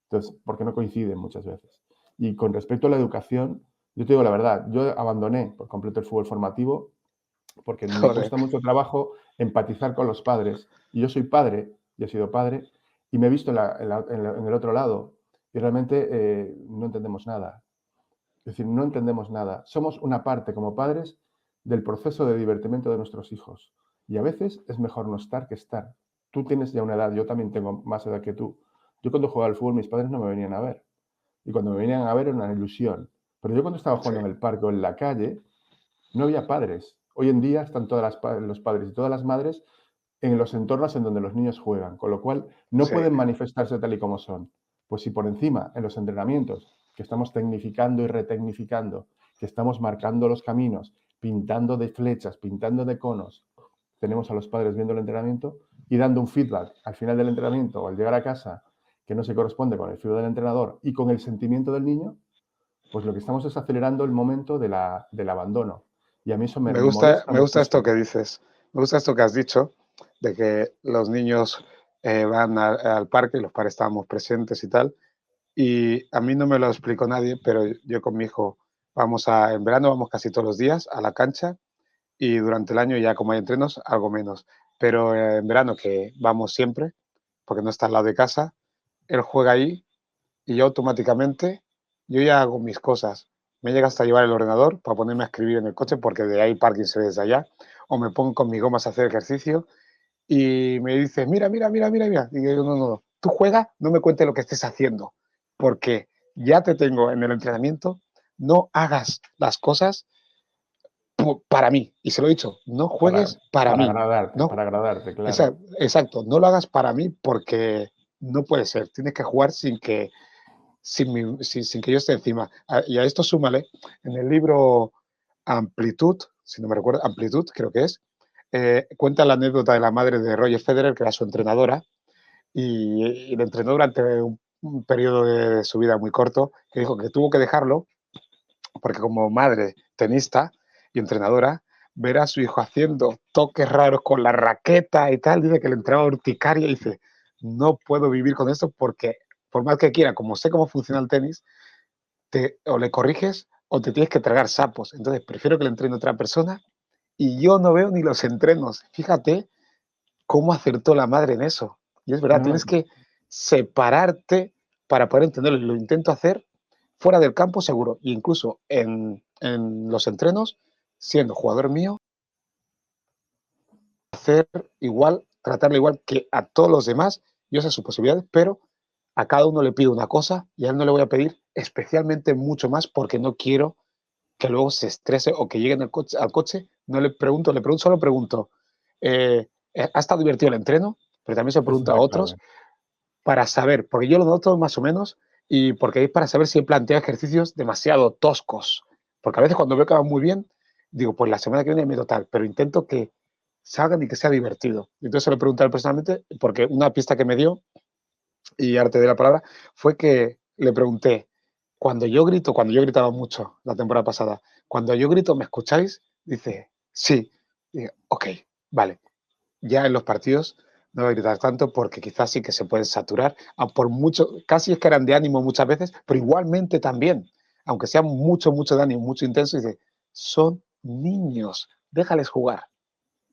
Entonces, porque no coinciden muchas veces. Y con respecto a la educación, yo te digo la verdad, yo abandoné por completo el fútbol formativo porque me joder. cuesta mucho trabajo empatizar con los padres. Y yo soy padre, y he sido padre, y me he visto en el otro lado, y realmente no entendemos nada. Es decir, no entendemos nada. Somos una parte como padres del proceso de divertimento de nuestros hijos. Y a veces es mejor no estar que estar. Tú tienes ya una edad, yo también tengo más edad que tú. Yo cuando jugaba al fútbol mis padres no me venían a ver. Y cuando me venían a ver era una ilusión. Pero yo cuando estaba Sí, jugando en el parque o en la calle, no había padres. Hoy en día están los padres y todas las madres en los entornos en donde los niños juegan, con lo cual no sí, pueden manifestarse tal y como son. Pues si por encima, en los entrenamientos, que estamos tecnificando y retecnificando, que estamos marcando los caminos, pintando de flechas, pintando de conos, tenemos a los padres viendo el entrenamiento y dando un feedback al final del entrenamiento o al llegar a casa que no se corresponde con el feedback del entrenador y con el sentimiento del niño, pues lo que estamos es acelerando el momento del abandono. Y a mí eso me molesta me gusta esto muchísimo. que dices. Me gusta esto que has dicho, de que los niños van al parque, los padres estábamos presentes y tal, y a mí no me lo explicó nadie, pero yo con mi hijo en verano vamos casi todos los días a la cancha y durante el año ya como hay entrenos, algo menos. Pero en verano que vamos siempre, porque no está al lado de casa, él juega ahí y yo automáticamente, yo ya hago mis cosas. Me llega hasta llevar el ordenador para ponerme a escribir en el coche porque de ahí parking se ve desde allá, o me pongo con mis gomas a hacer ejercicio y me dice, mira, mira, mira, mira, mira. Y yo, no, no, no, tú juegas, no me cuentes lo que estés haciendo, porque ya te tengo en el entrenamiento, no hagas las cosas para mí. Y se lo he dicho, no juegues para mí. No, para agradarte, claro. exacto, no lo hagas para mí porque no puede ser. Tienes que jugar sin que yo esté encima. Y a esto súmale, en el libro Amplitud, si no me recuerdo, Amplitud creo que es, cuenta la anécdota de la madre de Roger Federer, que era su entrenadora, y le entrenó durante un periodo de su vida muy corto, que dijo que tuvo que dejarlo porque como madre tenista y entrenadora, ver a su hijo haciendo toques raros con la raqueta y tal, dice que le entraba urticaria y dice, no puedo vivir con esto porque por más que quiera, como sé cómo funciona el tenis, o le corriges o te tienes que tragar sapos. Entonces prefiero que le entrene otra persona y yo no veo ni los entrenos. Fíjate cómo acertó la madre en eso. Y es verdad, No, no, tienes que separarte para poder entenderlo. Lo intento hacer fuera del campo seguro, e incluso en los entrenos, siendo jugador mío, hacer igual, tratarle igual que a todos los demás, yo sé sus posibilidades, pero a cada uno le pido una cosa y a él no le voy a pedir especialmente mucho más porque no quiero que luego se estrese o que llegue al coche, no solo pregunto, ¿ha estado divertido el entreno? Pero también se esa es pregunta a la otros clave. para saber, porque yo lo noto más o menos, y porque es para saber si he planteado ejercicios demasiado toscos. Porque a veces cuando veo que van muy bien, digo, pues la semana que viene me total, pero intento que salgan y que sea divertido. Entonces se lo pregunté personalmente, porque una pista que me dio, y arte de la palabra, fue que le pregunté, cuando yo gritaba mucho la temporada pasada, cuando yo grito, ¿me escucháis? Dice, sí. Digo, ok, vale, ya en los partidos no voy a gritar tanto porque quizás sí que se pueden saturar, por mucho, casi es que eran de ánimo muchas veces, pero igualmente también, aunque sea mucho, mucho de ánimo, mucho intenso, dice, son niños, déjales jugar.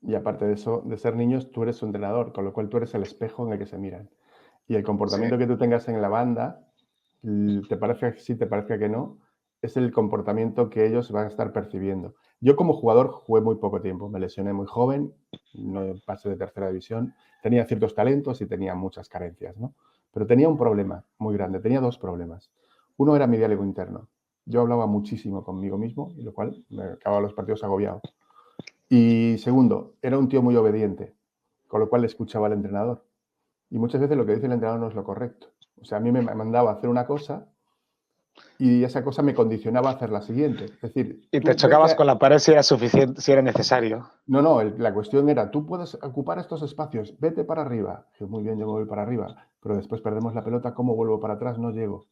Y aparte de eso, de ser niños, tú eres su entrenador, con lo cual tú eres el espejo en el que se miran. Y el Sí, comportamiento que tú tengas en la banda, te parezca que sí, te parezca que no, es el comportamiento que ellos van a estar percibiendo. Yo como jugador jugué muy poco tiempo, me lesioné muy joven, no pasé de tercera división, tenía ciertos talentos y tenía muchas carencias, ¿no? Pero tenía un problema muy grande, tenía dos problemas. Uno era mi diálogo interno. Yo hablaba muchísimo conmigo mismo, y lo cual me acababa los partidos agobiado. Y segundo, era un tío muy obediente, con lo cual escuchaba al entrenador. Y muchas veces lo que dice el entrenador no es lo correcto. O sea, a mí me mandaba a hacer una cosa y esa cosa me condicionaba a hacer la siguiente. Es decir, y te tú vete chocabas a... con la pared si era suficiente, si era necesario. No, no, la cuestión era, tú puedes ocupar estos espacios, vete para arriba. Yo, muy bien, yo me voy para arriba, pero después perdemos la pelota, ¿cómo vuelvo para atrás? No llego.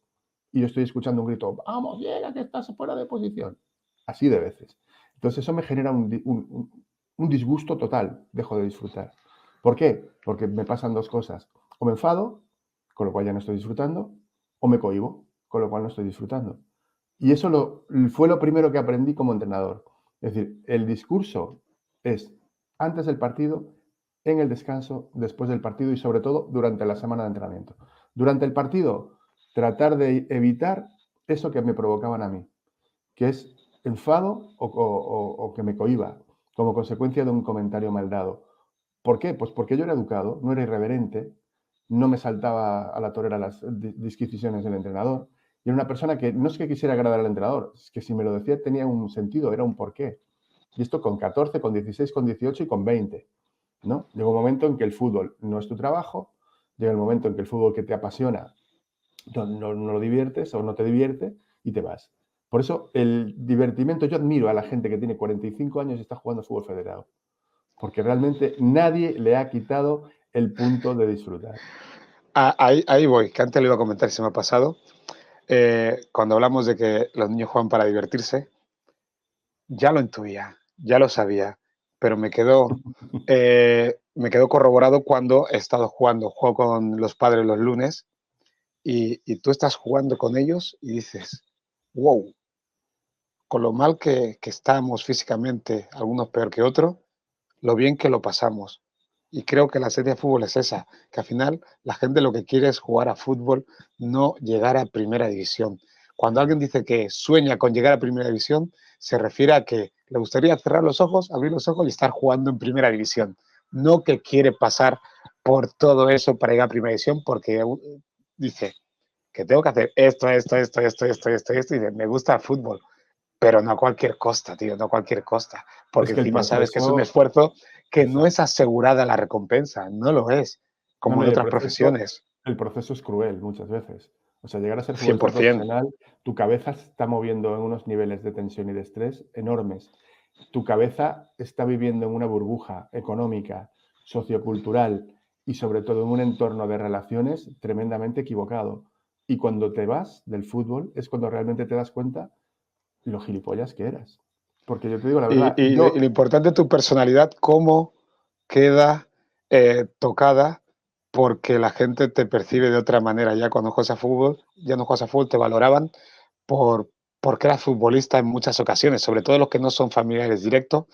Y yo estoy escuchando un grito, vamos, llega, que estás fuera de posición. Así de veces. Entonces eso me genera un disgusto total, dejo de disfrutar. ¿Por qué? Porque me pasan dos cosas. O me enfado, con lo cual ya no estoy disfrutando, o me cohíbo, con lo cual no estoy disfrutando. Y eso fue lo primero que aprendí como entrenador. Es decir, el discurso es antes del partido, en el descanso, después del partido y sobre todo durante la semana de entrenamiento. Durante el partido, tratar de evitar eso que me provocaban a mí, que es enfado o que me cohiba como consecuencia de un comentario mal dado. ¿Por qué? Pues porque yo era educado, no era irreverente, no me saltaba a la torera las disquisiciones del entrenador. Y era una persona que no es que quisiera agradar al entrenador, es que si me lo decía tenía un sentido, era un porqué. Y esto con 14, con 16, con 18 y con 20. ¿No? Llega un momento en que el fútbol no es tu trabajo, llega el momento en que el fútbol que te apasiona no lo diviertes o no te divierte y te vas. Por eso el divertimento, yo admiro a la gente que tiene 45 años y está jugando fútbol federado, porque realmente nadie le ha quitado el punto de disfrutar. Ahí voy, que antes lo iba a comentar y se me ha pasado. Cuando hablamos de que los niños juegan para divertirse, ya lo intuía, ya lo sabía, pero me quedó me quedó corroborado cuando he estado jugando. Juego con los padres los lunes y tú estás jugando con ellos y dices, wow, con lo mal que estamos físicamente, algunos peor que otros, lo bien que lo pasamos. Y creo que la esencia de fútbol es esa, que al final la gente lo que quiere es jugar a fútbol, no llegar a primera división. Cuando alguien dice que sueña con llegar a primera división, se refiere a que le gustaría cerrar los ojos, abrir los ojos y estar jugando en primera división. No que quiere pasar por todo eso para llegar a primera división, porque dice que tengo que hacer esto, y me gusta el fútbol, pero no a cualquier costa, tío, no a cualquier costa, Es porque que el encima sabes que es un proceso, esfuerzo que no es exacto. asegurada la recompensa, no lo es, No, como no, en y otras profesiones, el proceso es cruel muchas veces. O sea, llegar a ser futbolista 100%. profesional, tu cabeza se está moviendo en unos niveles de tensión y de estrés enormes. Tu cabeza está viviendo en una burbuja económica, sociocultural y sobre todo en un entorno de relaciones tremendamente equivocado. Y cuando te vas del fútbol es cuando realmente te das cuenta lo gilipollas que eras. Porque yo te digo la verdad, Y lo importante es tu personalidad, cómo queda tocada porque la gente te percibe de otra manera. Ya cuando juegas a fútbol, ya no juegas a fútbol, te valoraban por, porque eras futbolista en muchas ocasiones, sobre todo los que no son familiares directos.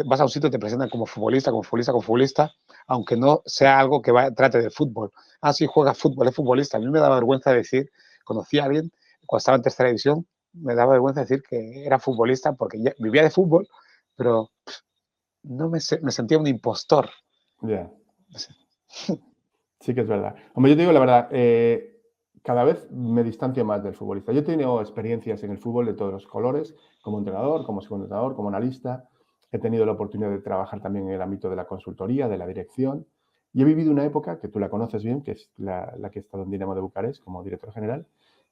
Vas a un sitio y te presentan como futbolista, como futbolista, como futbolista, aunque no sea algo que trate de fútbol. Ah, sí, juega fútbol, es futbolista. A mí me da vergüenza decir, conocí a alguien cuando estaba en tercera división, me daba vergüenza decir que era futbolista porque ya vivía de fútbol, pero no me sentía un impostor. ya, sí que es verdad. Hombre, yo te digo la verdad, cada vez me distancio más del futbolista. Yo he tenido experiencias en el fútbol de todos los colores, como entrenador, como segundo entrenador, como analista. He tenido la oportunidad de trabajar también en el ámbito de la consultoría, de la dirección. Y he vivido una época que tú la conoces bien, que es la que he estado en Dinamo de Bucarest como director general,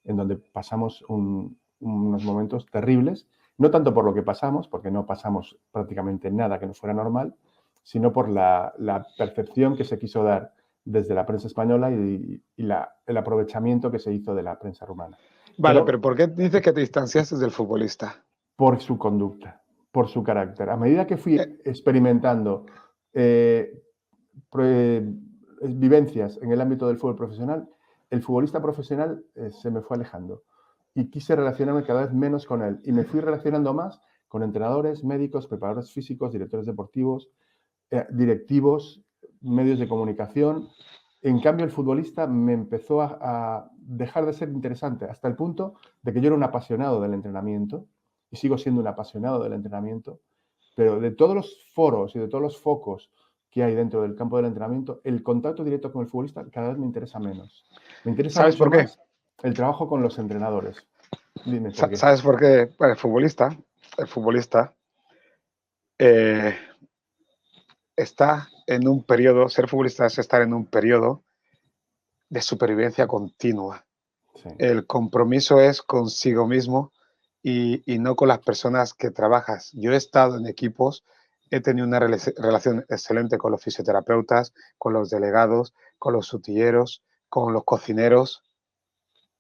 en donde pasamos unos momentos terribles, no tanto por lo que pasamos, porque no pasamos prácticamente nada que no fuera normal, sino por la percepción que se quiso dar desde la prensa española y el aprovechamiento que se hizo de la prensa rumana. Vale, pero Pero ¿por qué dices que te distanciaste del futbolista? por su conducta, por su carácter. A medida que Eh, fui experimentando eh, vivencias en el ámbito del fútbol profesional, el futbolista profesional se me fue alejando y quise relacionarme cada vez menos con él y me fui relacionando más con entrenadores, médicos, preparadores físicos, directores deportivos, directivos, medios de comunicación. En cambio, el futbolista me empezó a dejar de ser interesante hasta el punto de que yo era un apasionado del entrenamiento y sigo siendo un apasionado del entrenamiento, pero de todos los foros y de todos los focos que hay dentro del campo del entrenamiento, el contacto directo con el futbolista cada vez me interesa menos. Me interesa ¿Sabes mucho por qué? más el trabajo con los entrenadores. Dime por qué. ¿Sabes por qué? Bueno, el futbolista eh, está en un periodo, ser futbolista es estar en un periodo de supervivencia continua. Sí, El compromiso es consigo mismo y no con las personas que trabajas. Yo he estado en equipos, he tenido una relación excelente con los fisioterapeutas, con los delegados, con los sutilleros, con los cocineros.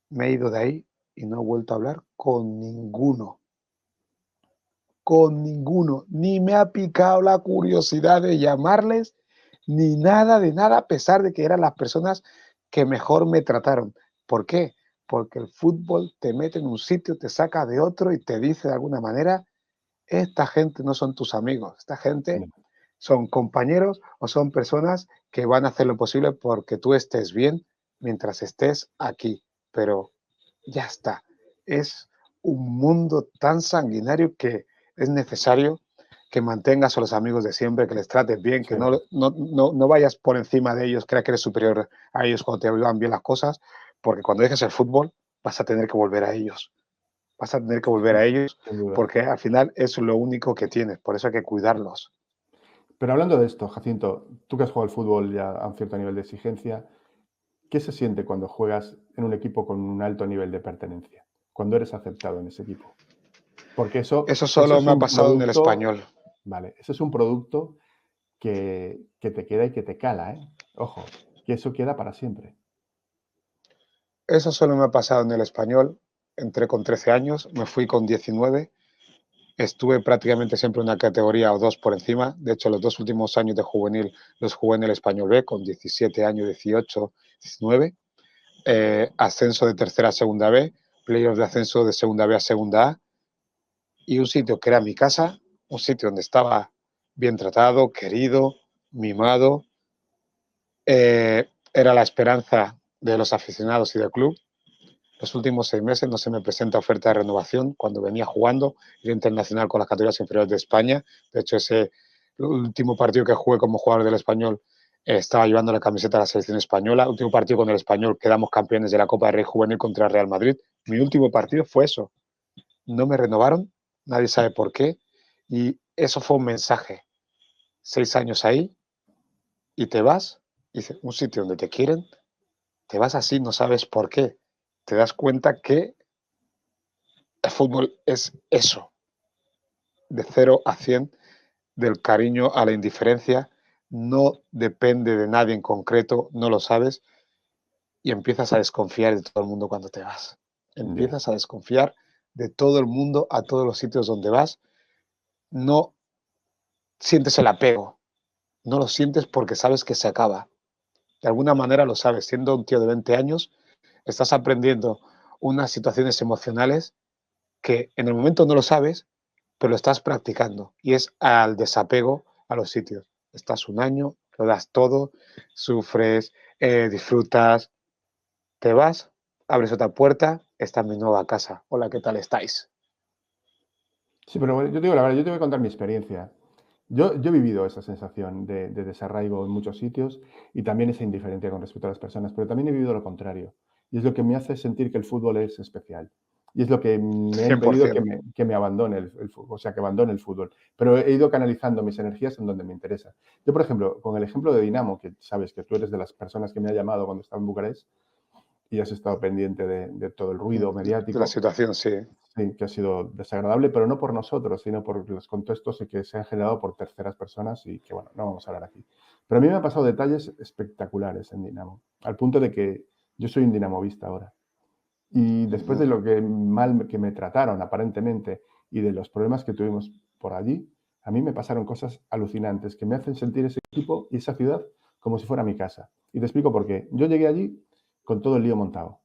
Me he ido de ahí y no he vuelto a hablar con ninguno. Ni me ha picado la curiosidad de llamarles, ni nada de nada, a pesar de que eran las personas que mejor me trataron. ¿Por qué? Porque el fútbol te mete en un sitio, te saca de otro y te dice de alguna manera, esta gente no son tus amigos, esta gente son compañeros o son personas que van a hacer lo posible porque tú estés bien mientras estés aquí. Pero ya está. Es un mundo tan sanguinario que es necesario que mantengas a los amigos de siempre, que les trates bien, que sí. no vayas por encima de ellos, creas que eres superior a ellos cuando te van bien las cosas, porque cuando dejes el fútbol vas a tener que volver a ellos. Vas a tener que volver a ellos Sin duda. porque al final es lo único que tienes, por eso hay que cuidarlos. Pero hablando de esto, Jacinto, tú que has jugado al fútbol ya a un cierto nivel de exigencia, ¿qué se siente cuando juegas en un equipo con un alto nivel de pertenencia? Cuando eres aceptado en ese equipo. Porque Eso eso solo es me ha un pasado en el producto, español. vale, eso es un producto que te queda y que te cala, ¿eh? Ojo, que eso queda para siempre. Eso solo me ha pasado en el español. Entré con 13 años, me fui con 19 estuve prácticamente siempre una categoría o dos por encima. De hecho, los 2 últimos años de juvenil los jugué en el Español B con 17 años, 18, 19. Ascenso de tercera a segunda B, playoff de ascenso de segunda B a segunda A, y un sitio que era mi casa, un sitio donde estaba bien tratado, querido, mimado. Era la esperanza de los aficionados y del club. Los últimos 6 meses no se me presenta oferta de renovación. Cuando venía jugando, era internacional con las categorías inferiores de España. De hecho, el último partido que jugué como jugador del Español, estaba llevando la camiseta de la selección española. El último partido con el Español, quedamos campeones de la Copa del Rey Juvenil contra el Real Madrid. Mi último partido fue eso. No me renovaron, nadie sabe por qué. Y eso fue un mensaje. 6 años ahí y te vas. Y un sitio donde te quieren, te vas así, no sabes por qué. Te das cuenta que el fútbol es eso, de 0 a 100, del cariño a la indiferencia, no depende de nadie en concreto, no lo sabes, y empiezas a desconfiar de todo el mundo cuando te vas. Ya. Empiezas a desconfiar de todo el mundo a todos los sitios donde vas. No sientes el apego, no lo sientes porque sabes que se acaba. De alguna manera lo sabes, siendo un tío de 20 años, estás aprendiendo unas situaciones emocionales que en el momento no lo sabes, pero lo estás practicando, y es al desapego a los sitios. Estás un año, lo das todo, sufres, disfrutas, te vas, abres otra puerta, esta es mi nueva casa. Hola, ¿qué tal estáis? Sí, pero bueno, yo te digo la verdad, yo te voy a contar mi experiencia. Yo he vivido esa sensación de desarraigo en muchos sitios y también esa indiferencia con respecto a las personas, pero también he vivido lo contrario. Y es lo que me hace sentir que el fútbol es especial. Y es lo que me ha impedido 100%. que me abandone el fútbol, o sea, que abandone el fútbol. Pero he ido canalizando mis energías en donde me interesa. Yo, por ejemplo, con el ejemplo de Dinamo, que sabes que tú eres de las personas que me ha llamado cuando estaba en Bucarest y has estado pendiente de todo el ruido De la mediático. situación, sí. Sí, que ha sido desagradable, pero no por nosotros, sino por los contextos que se han generado por terceras personas y que, bueno, no vamos a hablar aquí. Pero a mí me han pasado detalles espectaculares en Dinamo, al punto de que yo soy un dinamovista ahora. Y después de lo que mal que me trataron aparentemente y de los problemas que tuvimos por allí, a mí me pasaron cosas alucinantes que me hacen sentir ese equipo y esa ciudad como si fuera mi casa. Y te explico por qué. Yo llegué allí con todo el lío montado.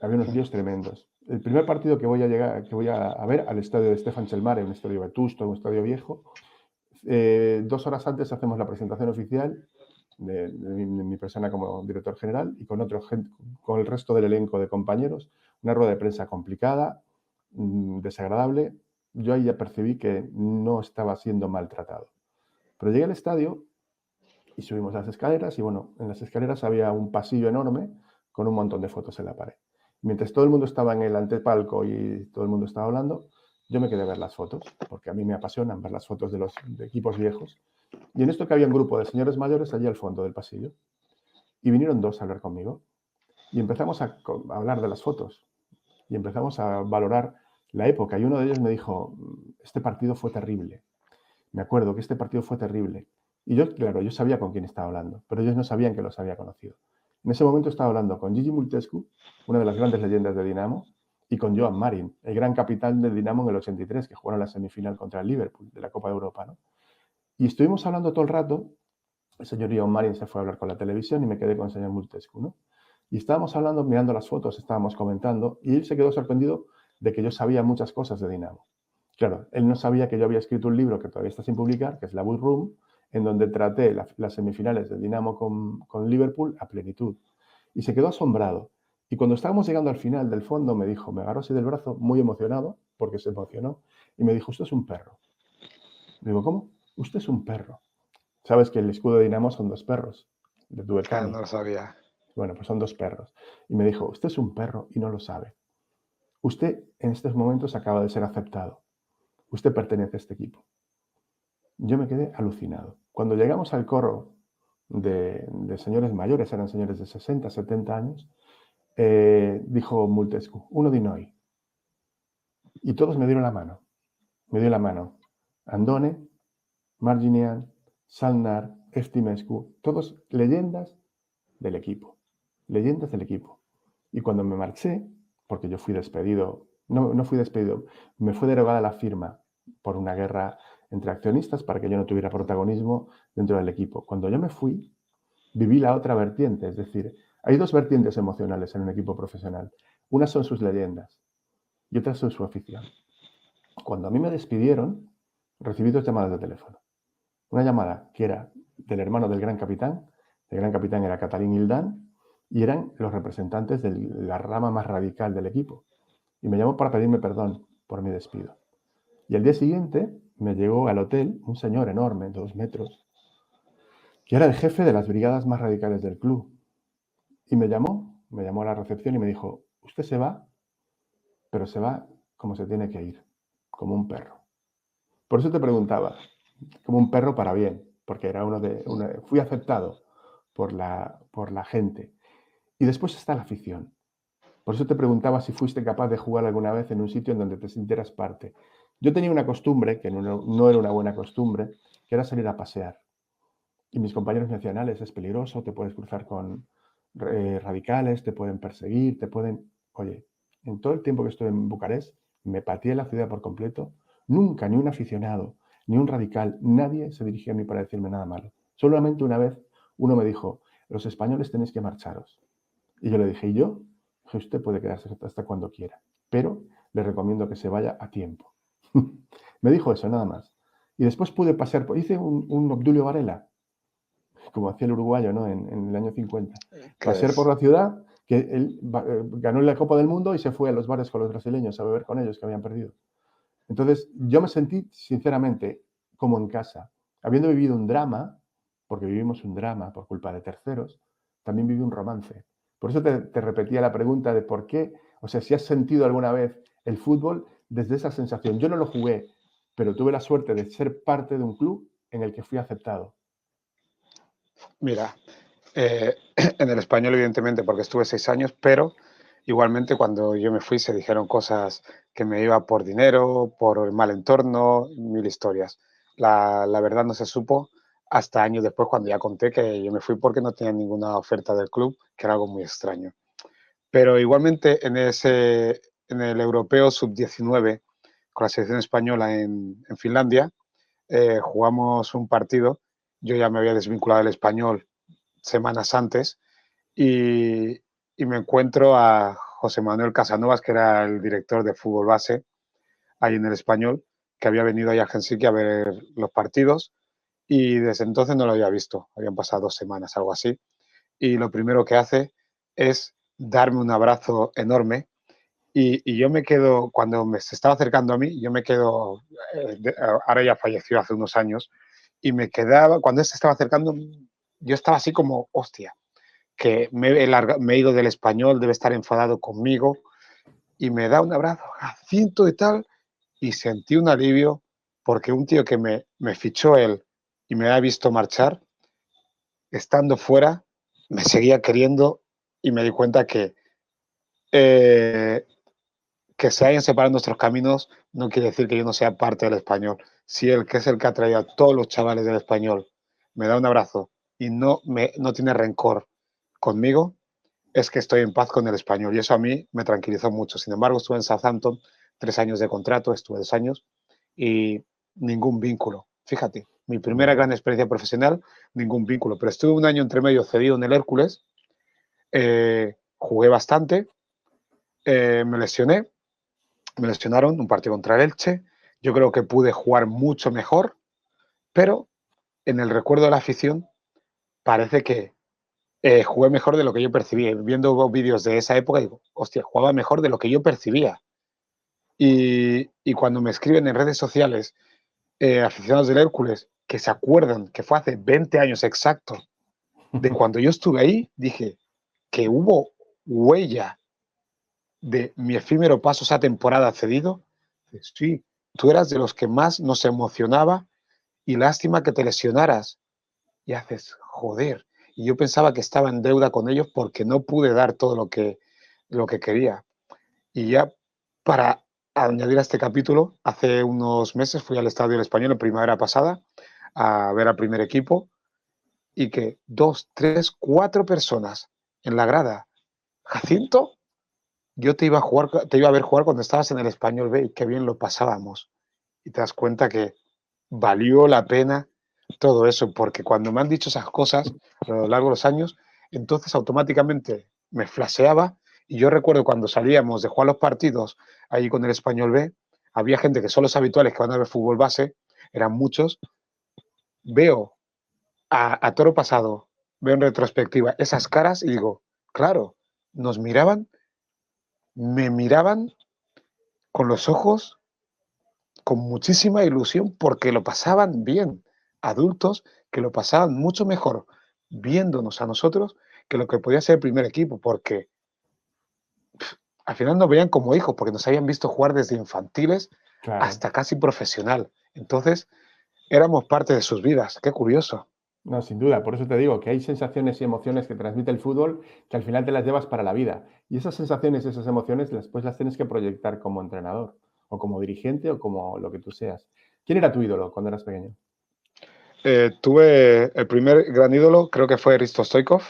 Había unos líos tremendos. El primer partido que voy a llegar, que voy a ver al estadio de Stefan Chelmare, un estadio vetusto, un estadio viejo. 2 horas antes hacemos la presentación oficial de mi persona como director general y con el resto del elenco de compañeros. Una rueda de prensa complicada, desagradable. Yo ahí ya percibí que no estaba siendo maltratado. Pero llegué al estadio y subimos las escaleras y bueno, en las escaleras había un pasillo enorme con un montón de fotos en la pared. Mientras todo el mundo estaba en el antepalco y todo el mundo estaba hablando, yo me quedé a ver las fotos, porque a mí me apasionan ver las fotos de equipos viejos. Y en esto que había un grupo de señores mayores allí al fondo del pasillo. Y vinieron dos a hablar conmigo. Y empezamos a hablar de las fotos. Y empezamos a valorar la época. Y uno de ellos me dijo, este partido fue terrible. Me acuerdo que este partido fue terrible. Y yo, claro, yo sabía con quién estaba hablando, pero ellos no sabían que los había conocido. En ese momento estaba hablando con Gigi Multescu, una de las grandes leyendas de Dinamo, y con Joan Marin, el gran capitán del Dinamo en el 83, que jugaron la semifinal contra el Liverpool de la Copa de Europa, ¿no? Y estuvimos hablando todo el rato. El señor Joan Marin se fue a hablar con la televisión y me quedé con el señor Multescu, ¿no? Y estábamos hablando, mirando las fotos, estábamos comentando, y él se quedó sorprendido de que yo sabía muchas cosas de Dinamo. Claro, él no sabía que yo había escrito un libro que todavía está sin publicar, que es La Bull Room, en donde traté las semifinales de Dinamo con Liverpool a plenitud. Y se quedó asombrado. Y cuando estábamos llegando al final del fondo, me dijo, me agarró así del brazo, muy emocionado, porque se emocionó, y me dijo, usted es un perro. Digo, ¿cómo? Usted es un perro. Sabes que el escudo de Dinamo son 2 perros, de Ah, Duecani. no lo sabía. Bueno, pues son 2 perros. Y me dijo, usted es un perro y no lo sabe. Usted en estos momentos acaba de ser aceptado. Usted pertenece a este equipo. Yo me quedé alucinado. Cuando llegamos al coro de señores mayores, eran señores de 60, 70 años, dijo Multescu, uno di noi. Y todos me dieron la mano. Me dio la mano Andone, Marginian, Salnar, Eftimescu, todos leyendas del equipo. Leyendas del equipo. Y cuando me marché, porque yo fui despedido No fui despedido. Me fue derogada la firma por una guerra entre accionistas para que yo no tuviera protagonismo dentro del equipo. Cuando yo me fui, viví la otra vertiente. Es decir, hay dos vertientes emocionales en un equipo profesional. Una son sus leyendas y otras son su afición. Cuando a mí me despidieron, recibí dos llamadas de teléfono. Una llamada que era del hermano del gran capitán era Catalín Hildán, y eran los representantes de la rama más radical del equipo. Y me llamó para pedirme perdón por mi despido. Y al día siguiente me llegó al hotel un señor enorme, de 2 metros, que era el jefe de las brigadas más radicales del club. Y me llamó a la recepción y me dijo, usted se va, pero se va como se tiene que ir, como un perro. Por eso te preguntaba, como un perro para bien, porque era fui aceptado por la gente. Y después está la afición. Por eso te preguntaba si fuiste capaz de jugar alguna vez en un sitio en donde te sintieras parte. Yo tenía una costumbre, que no era una buena costumbre, que era salir a pasear. Y mis compañeros me decían, Alex, es peligroso, te puedes cruzar con radicales, te pueden perseguir, te pueden... Oye, en todo el tiempo que estuve en Bucarest, me pateé la ciudad por completo. Nunca ni un aficionado, ni un radical, nadie se dirigió a mí para decirme nada malo. Solamente una vez uno me dijo, los españoles tenéis que marcharos. Y yo le dije, ¿y yo? Dije, usted puede quedarse hasta cuando quiera, pero le recomiendo que se vaya a tiempo. Me dijo eso, nada más. Y después pude pasear, hice un Obdulio Varela, como hacía el uruguayo, ¿no? En el año 50. Que Pasear por es, la ciudad, que él ganó la Copa del Mundo y se fue a los bares con los brasileños a beber con ellos que habían perdido. Entonces, yo me sentí, sinceramente, como en casa. Habiendo vivido un drama, porque vivimos un drama por culpa de terceros, también viví un romance. Por eso te repetía la pregunta de por qué, o sea, si has sentido alguna vez el fútbol desde esa sensación. Yo no lo jugué, pero tuve la suerte de ser parte de un club en el que fui aceptado. mira, en el español, evidentemente, porque estuve 6 años, pero igualmente cuando yo me fui se dijeron cosas que me iba por dinero, por el mal entorno, mil historias. La verdad no se supo hasta años después cuando ya conté que yo me fui porque no tenía ninguna oferta del club, que era algo muy extraño. Pero igualmente en el Europeo Sub-19, con la selección española en Finlandia, jugamos un partido. Yo ya me había desvinculado del español semanas antes y, y me encuentro a José Manuel Casanovas, que era el director de fútbol base ahí en el español, que había venido ahí a Helsinki a ver los partidos y desde entonces no lo había visto. Habían pasado 2 semanas, algo así. Y lo primero que hace es darme un abrazo enorme y yo me quedo, cuando se estaba acercando a mí, yo me quedo, ahora ya falleció hace unos años, y me quedaba, cuando él se estaba acercando, yo estaba así como, hostia, que me he ido del español, debe estar enfadado conmigo, y me da un abrazo, Jacinto y tal, y sentí un alivio, porque un tío que me fichó él y me ha visto marchar, estando fuera, me seguía queriendo, y me di cuenta eh, que se hayan separado nuestros caminos no quiere decir que yo no sea parte del español. Si él, que es el que ha traído a todos los chavales del español, me da un abrazo y no tiene rencor conmigo, es que estoy en paz con el español. Y eso a mí me tranquilizó mucho. Sin embargo, estuve en Southampton 3 años de contrato, estuve 2 años y ningún vínculo. Fíjate, mi primera Bueno, gran experiencia profesional, ningún vínculo. Pero estuve un año entre medio cedido en el Hércules, jugué bastante, me lesioné, me lesionaron un partido contra el Elche. Yo creo que pude jugar mucho mejor, pero en el recuerdo de la afición parece que jugué mejor de lo que yo percibía. Viendo vídeos de esa época, digo, hostia, jugaba mejor de lo que yo percibía. Y cuando me escriben en redes sociales aficionados del Hércules que se acuerdan que fue hace 20 años exacto de cuando yo estuve ahí, dije que hubo huella de mi efímero paso esa temporada cedido. Sí, tú eras de los que más nos emocionaba y lástima que te lesionaras. Y haces, joder. Y yo pensaba que estaba en deuda con ellos porque no pude dar todo lo que quería. Y ya para añadir a este capítulo, hace unos meses fui al Estadio del Español en primavera pasada a ver al primer equipo y que 2, 3, 4 personas en la grada. Jacinto, yo te iba a jugar, te iba a ver jugar cuando estabas en el Español B y qué bien lo pasábamos. Y te das cuenta que valió la pena todo eso, porque cuando me han dicho esas cosas a lo largo de los años, entonces automáticamente me flasheaba y yo recuerdo cuando salíamos de jugar los partidos ahí con el Español B, había gente que son los habituales que van a ver fútbol base, eran muchos, veo a toro pasado, veo en retrospectiva esas caras y digo, claro, nos miraban, me miraban con los ojos con muchísima ilusión porque lo pasaban bien. Adultos que lo pasaban mucho mejor viéndonos a nosotros que lo que podía ser el primer equipo, porque al final nos veían como hijos, porque nos habían visto jugar desde infantiles Claro. hasta casi profesional. Entonces, éramos parte de sus vidas. Qué curioso. No, sin duda. Por eso te digo que hay sensaciones y emociones que transmite el fútbol que al final te las llevas para la vida. Y esas sensaciones y esas emociones después las tienes que proyectar como entrenador, o como dirigente, o como lo que tú seas. ¿Quién era tu ídolo cuando eras pequeño? Tuve el primer gran ídolo, creo que fue Risto Stoikov,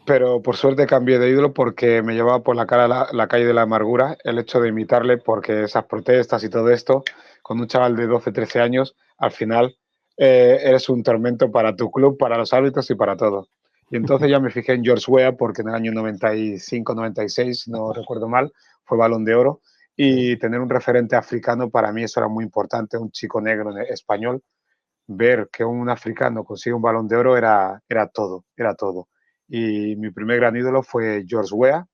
pero por suerte cambié de ídolo porque me llevaba por la cara la calle de la amargura el hecho de imitarle, porque esas protestas y todo esto, con un chaval de 12, 13 años, al final eres un tormento para tu club, para los árbitros y para todo. Y entonces ya me fijé en George Weah, porque en el año 95, 96, no recuerdo mal, fue Balón de Oro, Sí, y tener un referente africano para mí eso era muy importante, un chico negro español, ver que un africano consigue un Balón de Oro era todo, era todo. Y mi primer gran ídolo fue George Weah,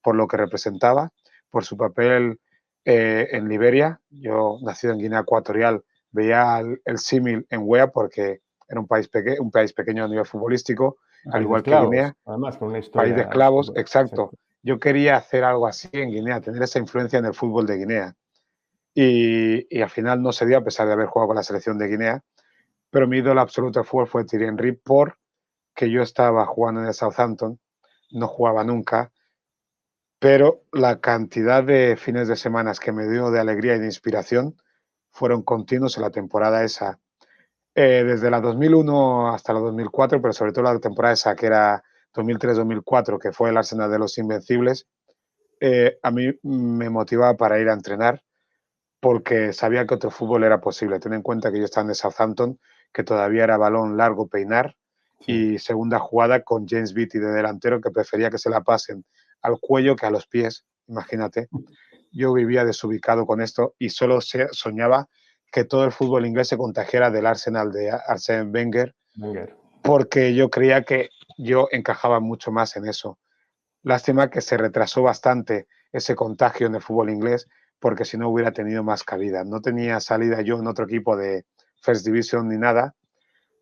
por lo que representaba, por su papel en Liberia. Yo, nacido en Guinea Ecuatorial, veía el símil en Weah porque era un país pequeño a nivel futbolístico, un al país de igual que esclavos, Guinea, además con una país de historia esclavos, súper. exacto. Exacto. Yo quería hacer algo así en Guinea, tener esa influencia en el fútbol de Guinea. Y al final no se dio, a pesar de haber jugado con la selección de Guinea, pero mi ídolo absoluto de fútbol fue Thierry Henry porque yo estaba jugando en el Southampton, no jugaba nunca, pero la cantidad de fines de semana que me dio de alegría y de inspiración fueron continuos en la temporada esa. Desde la 2001 hasta la 2004, pero sobre todo la temporada esa que era 2003-2004, que fue el Arsenal de los Invencibles, a mí me motivaba para ir a entrenar porque sabía que otro fútbol era posible. Ten en cuenta que yo estaba en el Southampton, que todavía era balón largo peinar Sí. y segunda jugada con James Beattie de delantero, que prefería que se la pasen al cuello que a los pies, imagínate. Yo vivía desubicado con esto y solo soñaba que todo el fútbol inglés se contagiara del Arsenal de Arsène Wenger, Wenger. porque yo creía que yo encajaba mucho más en eso. Lástima que se retrasó bastante ese contagio en el fútbol inglés, porque si no hubiera tenido más cabida. No tenía salida yo en otro equipo de First Division ni nada,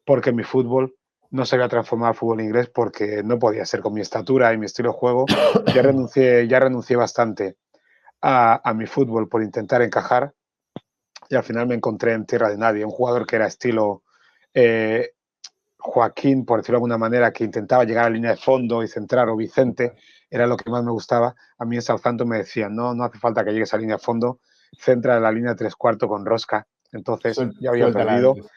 porque mi fútbol no se había transformado al fútbol inglés porque no podía ser con mi estatura y mi estilo de juego. Ya renuncié bastante a mi fútbol por intentar encajar y al final me encontré en tierra de nadie. Un jugador que era estilo eh, Joaquín, por decirlo de alguna manera, que intentaba llegar a la línea de fondo y centrar, o Vicente, era lo que más me gustaba. A mí en Southampton me decían, no, no hace falta que llegues a la línea de fondo, centra la línea 3/4 con rosca. Entonces ya había Suéltala perdido. antes.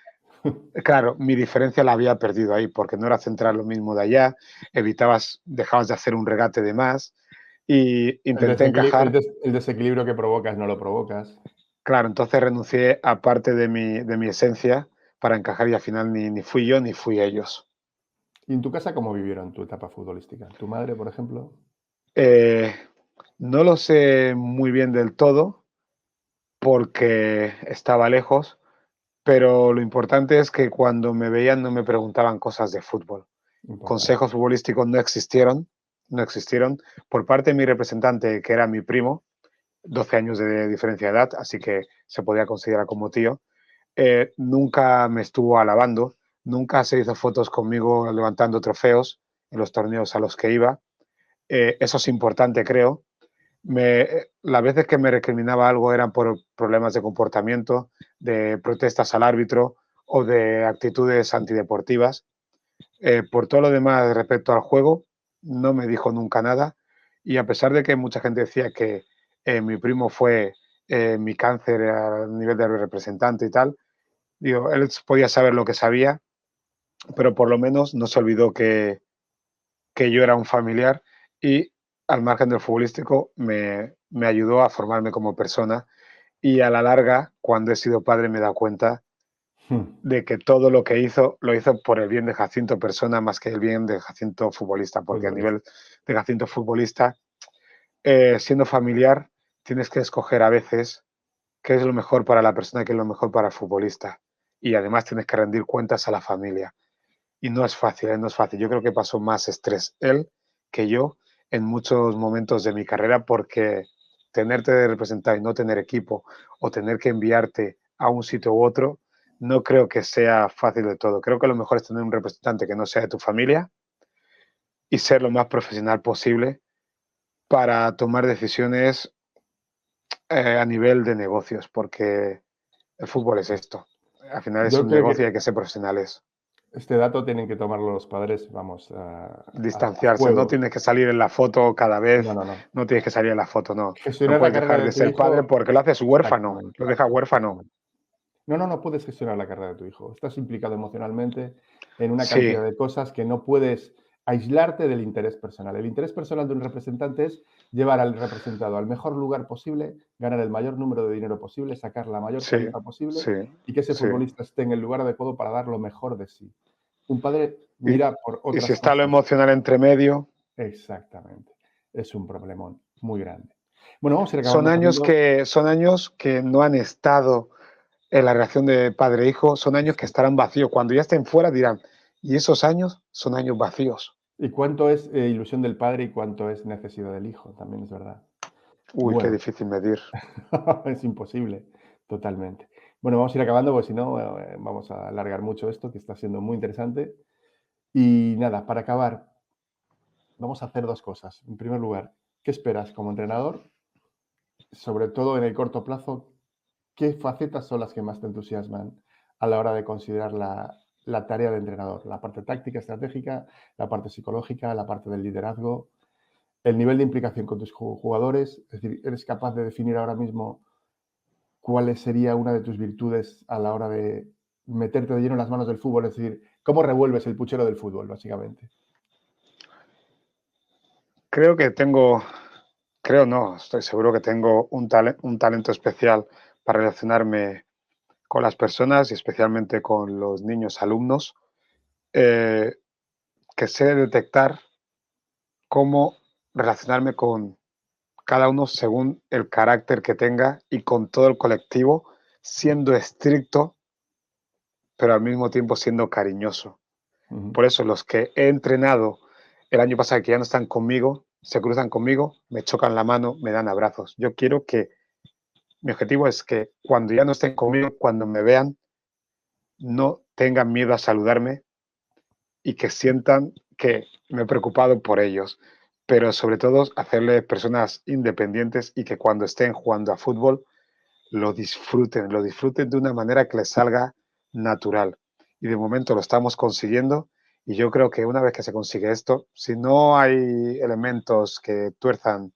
Claro, mi diferencia la había perdido ahí, porque no era centrar lo mismo de allá, dejabas de hacer un regate de más y intenté encajar. El desequilibrio que provocas no lo provocas. Claro, entonces renuncié a parte de mi esencia para encajar y al final ni fui yo ni fui ellos. ¿Y en tu casa cómo vivieron tu etapa futbolística? ¿Tu madre, por ejemplo? Eh, no lo sé muy bien del todo porque estaba lejos, pero lo importante es que cuando me veían no me preguntaban cosas de fútbol. Importante. Consejos futbolísticos no existieron, no existieron. Por parte de mi representante, que era mi primo, 12 años de diferencia de edad, así que se podía considerar como tío, nunca me estuvo alabando, nunca se hizo fotos conmigo levantando trofeos en los torneos a los que iba. Eso es importante, creo. Las veces que me recriminaba algo eran por problemas de comportamiento, de protestas al árbitro o de actitudes antideportivas. Por todo lo demás respecto al juego, no me dijo nunca nada y a pesar de que mucha gente decía que mi primo fue mi cáncer a nivel de representante y tal, digo, él podía saber lo que sabía, pero por lo menos no se olvidó que yo era un familiar y al margen del futbolístico, me ayudó a formarme como persona y a la larga, cuando he sido padre, me he dado cuenta Hmm, de que todo lo que hizo, lo hizo por el bien de Jacinto persona más que el bien de Jacinto futbolista, porque a futbolista. nivel de Jacinto futbolista, siendo familiar, tienes que escoger a veces qué es lo mejor para la persona y qué es lo mejor para el futbolista. Y además tienes que rendir cuentas a la familia. Y no es fácil, no es fácil. Yo creo que pasó más estrés él que yo en muchos momentos de mi carrera porque tenerte de representar y no tener equipo o tener que enviarte a un sitio u otro, no creo que sea fácil de todo. Creo que lo mejor es tener un representante que no sea de tu familia y ser lo más profesional posible para tomar decisiones a nivel de negocios, porque el fútbol es esto. Al final es Yo un creo negocio y que hay que ser profesionales. este dato tienen que tomarlo los padres, vamos, a Distanciarse, no fuego. tienes que salir en la foto cada No, vez, no, no. no tienes que salir en la foto, no. No Gestionar la puedes carrera dejar de de tu ser padre hijo, porque lo haces huérfano, exactamente, lo deja huérfano. exactamente. No, no, no puedes gestionar la carrera de tu hijo. Estás implicado emocionalmente en una Sí, cantidad de cosas que no puedes aislarte del interés personal. El interés personal de un representante es llevar al representado al mejor lugar posible, ganar el mayor número de dinero posible, sacar la mayor sí, tarifa posible sí, y que ese sí. futbolista esté en el lugar adecuado para dar lo mejor de sí. Un padre Y, mira por y si otras está lo cosas. emocional entre medio, Exactamente. Es un problemón muy grande. Bueno, vamos a ir acabando, son años que no han estado en la relación de padre-hijo, son años que Fernando. estarán vacíos. Cuando ya estén fuera dirán, y esos años son años vacíos. ¿Y cuánto es ilusión del padre y cuánto es necesidad del hijo? También es verdad. Uy, qué Bueno, difícil medir. es imposible, totalmente. Bueno, vamos a ir acabando porque si no vamos a alargar mucho esto, que está siendo muy interesante. Y nada, para acabar, vamos a hacer dos cosas. En primer lugar, ¿qué esperas como entrenador? Sobre todo en el corto plazo, ¿qué facetas son las que más te entusiasman a la hora de considerar la tarea de entrenador? La parte táctica, estratégica, la parte psicológica, la parte del liderazgo, el nivel de implicación con tus jugadores. Es decir, ¿eres capaz de definir ahora mismo cuál sería una de tus virtudes a la hora de meterte de lleno en las manos del fútbol? Es decir, ¿cómo revuelves el puchero del fútbol, básicamente? Creo que tengo, creo no, estoy seguro que tengo un talento especial para relacionarme con las personas y especialmente con los niños alumnos, eh, que sé detectar cómo relacionarme con cada uno según el carácter que tenga y con todo el colectivo, siendo estricto, pero al mismo tiempo siendo cariñoso. Ujú. Por eso los que he entrenado el año pasado que ya no están conmigo, se cruzan conmigo, me chocan la mano, me dan abrazos. Yo quiero que, mi objetivo es que cuando ya no estén conmigo, cuando me vean, no tengan miedo a saludarme y que sientan que me he preocupado por ellos, pero sobre todo hacerles personas independientes y que cuando estén jugando a fútbol lo disfruten de una manera que les salga natural. Y de momento lo estamos consiguiendo y yo creo que una vez que se consigue esto, si no hay elementos que tuerzan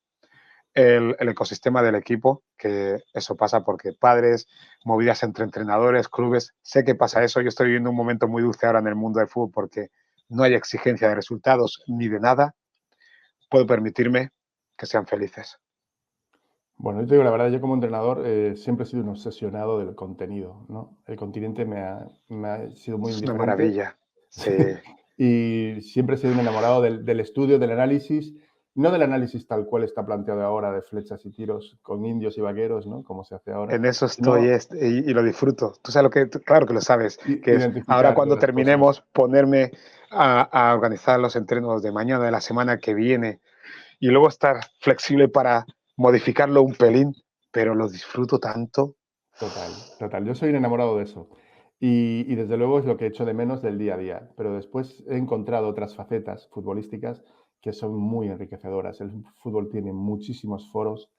el ecosistema del equipo, que eso pasa porque padres, movidas entre entrenadores, clubes, sé que pasa eso. Yo estoy viviendo un momento muy dulce ahora en el mundo del fútbol porque no hay exigencia de resultados ni de nada. Puedo permitirme que sean felices. Bueno, yo te digo la verdad, yo como entrenador siempre he sido un obsesionado del contenido, ¿no? El continente me ha sido muy Es una indiferente. maravilla. Sí, Y siempre he sido un enamorado del estudio, del análisis, no del análisis tal cual está planteado ahora de flechas y tiros con indios y vaqueros, ¿no? Como se hace ahora, en eso estoy sino y lo disfruto. Tú sabes lo que, claro que lo sabes, que es ahora identificar cuando las cosas. terminemos ponerme a organizar los entrenos de mañana, de la semana que viene y luego estar flexible para modificarlo un pelín, pero lo disfruto tanto. Total, total. Yo soy un enamorado de eso. Y desde luego es lo que echo de menos del día a día. Pero después he encontrado otras facetas futbolísticas que son muy enriquecedoras. El fútbol tiene muchísimos foros,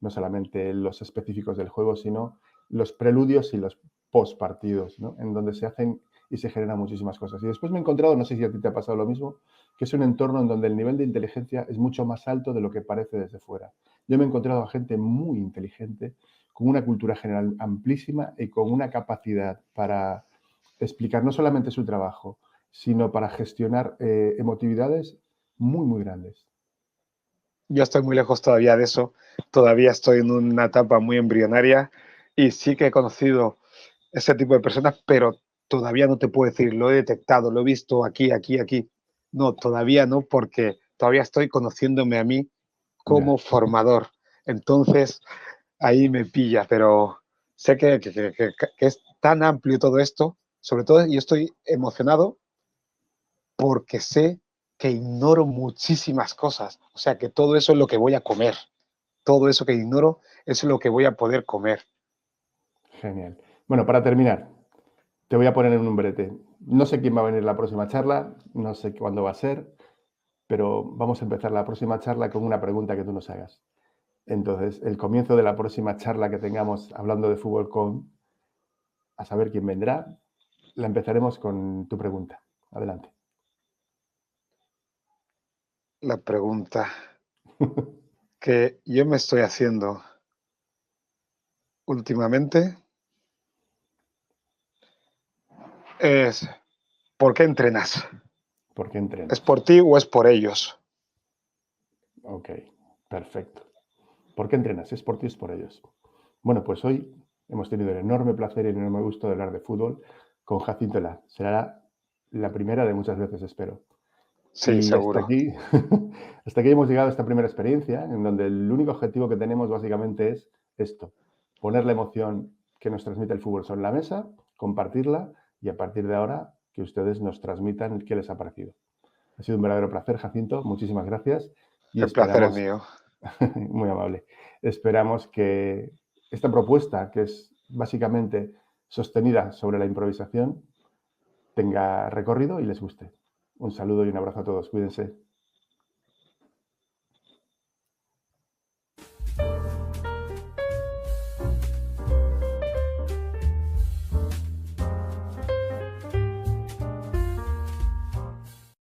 no solamente los específicos del juego, sino los preludios y los postpartidos, ¿no? En donde se hacen y se generan muchísimas cosas. Y después me he encontrado, no sé si a ti te ha pasado lo mismo, que es un entorno en donde el nivel de inteligencia es mucho más alto de lo que parece desde fuera. Yo me he encontrado a gente muy inteligente con una cultura general amplísima y con una capacidad para explicar no solamente su trabajo, sino para gestionar emotividades muy, muy grandes. yo estoy muy lejos todavía de eso, todavía estoy en una etapa muy embrionaria y sí que he conocido ese tipo de personas, pero todavía no te puedo decir, lo he detectado, lo he visto aquí, aquí, aquí. No, todavía no, porque todavía estoy conociéndome a mí Ya, como formador. Entonces, ahí me pilla, pero sé que es tan amplio todo esto, sobre todo yo estoy emocionado porque sé que ignoro muchísimas cosas, o sea que todo eso es lo que voy a comer, todo eso que ignoro es lo que voy a poder comer. genial. Bueno, para terminar, te voy a poner en un brete. No sé quién va a venir la próxima charla, no sé cuándo va a ser, pero vamos a empezar la próxima charla con una pregunta que tú nos hagas. Entonces, el comienzo de la próxima charla que tengamos hablando de fútbol con, a saber quién vendrá, la empezaremos con tu pregunta. Adelante. La pregunta que yo me estoy haciendo últimamente es, ¿por qué entrenas? ¿Por qué ¿Es entrenas? por ti o es por ellos? Ok, perfecto. ¿Por qué entrenas? ¿Es por ti o es por ellos? Bueno, pues hoy hemos tenido el enorme placer y el enorme gusto de hablar de fútbol con Jacinto Elá. Será la primera de muchas veces, espero. Sí, Y hasta seguro. aquí, hasta aquí hemos llegado a esta primera experiencia, en donde el único objetivo que tenemos básicamente es esto, poner la emoción que nos transmite el fútbol sobre la mesa, compartirla y a partir de ahora que ustedes nos transmitan qué les ha parecido. Ha sido un verdadero placer, Jacinto, muchísimas gracias y El placer es esperamos, mío. muy amable, esperamos que esta propuesta, que es básicamente sostenida sobre la improvisación, tenga recorrido y les guste. Un saludo y un abrazo a todos, cuídense.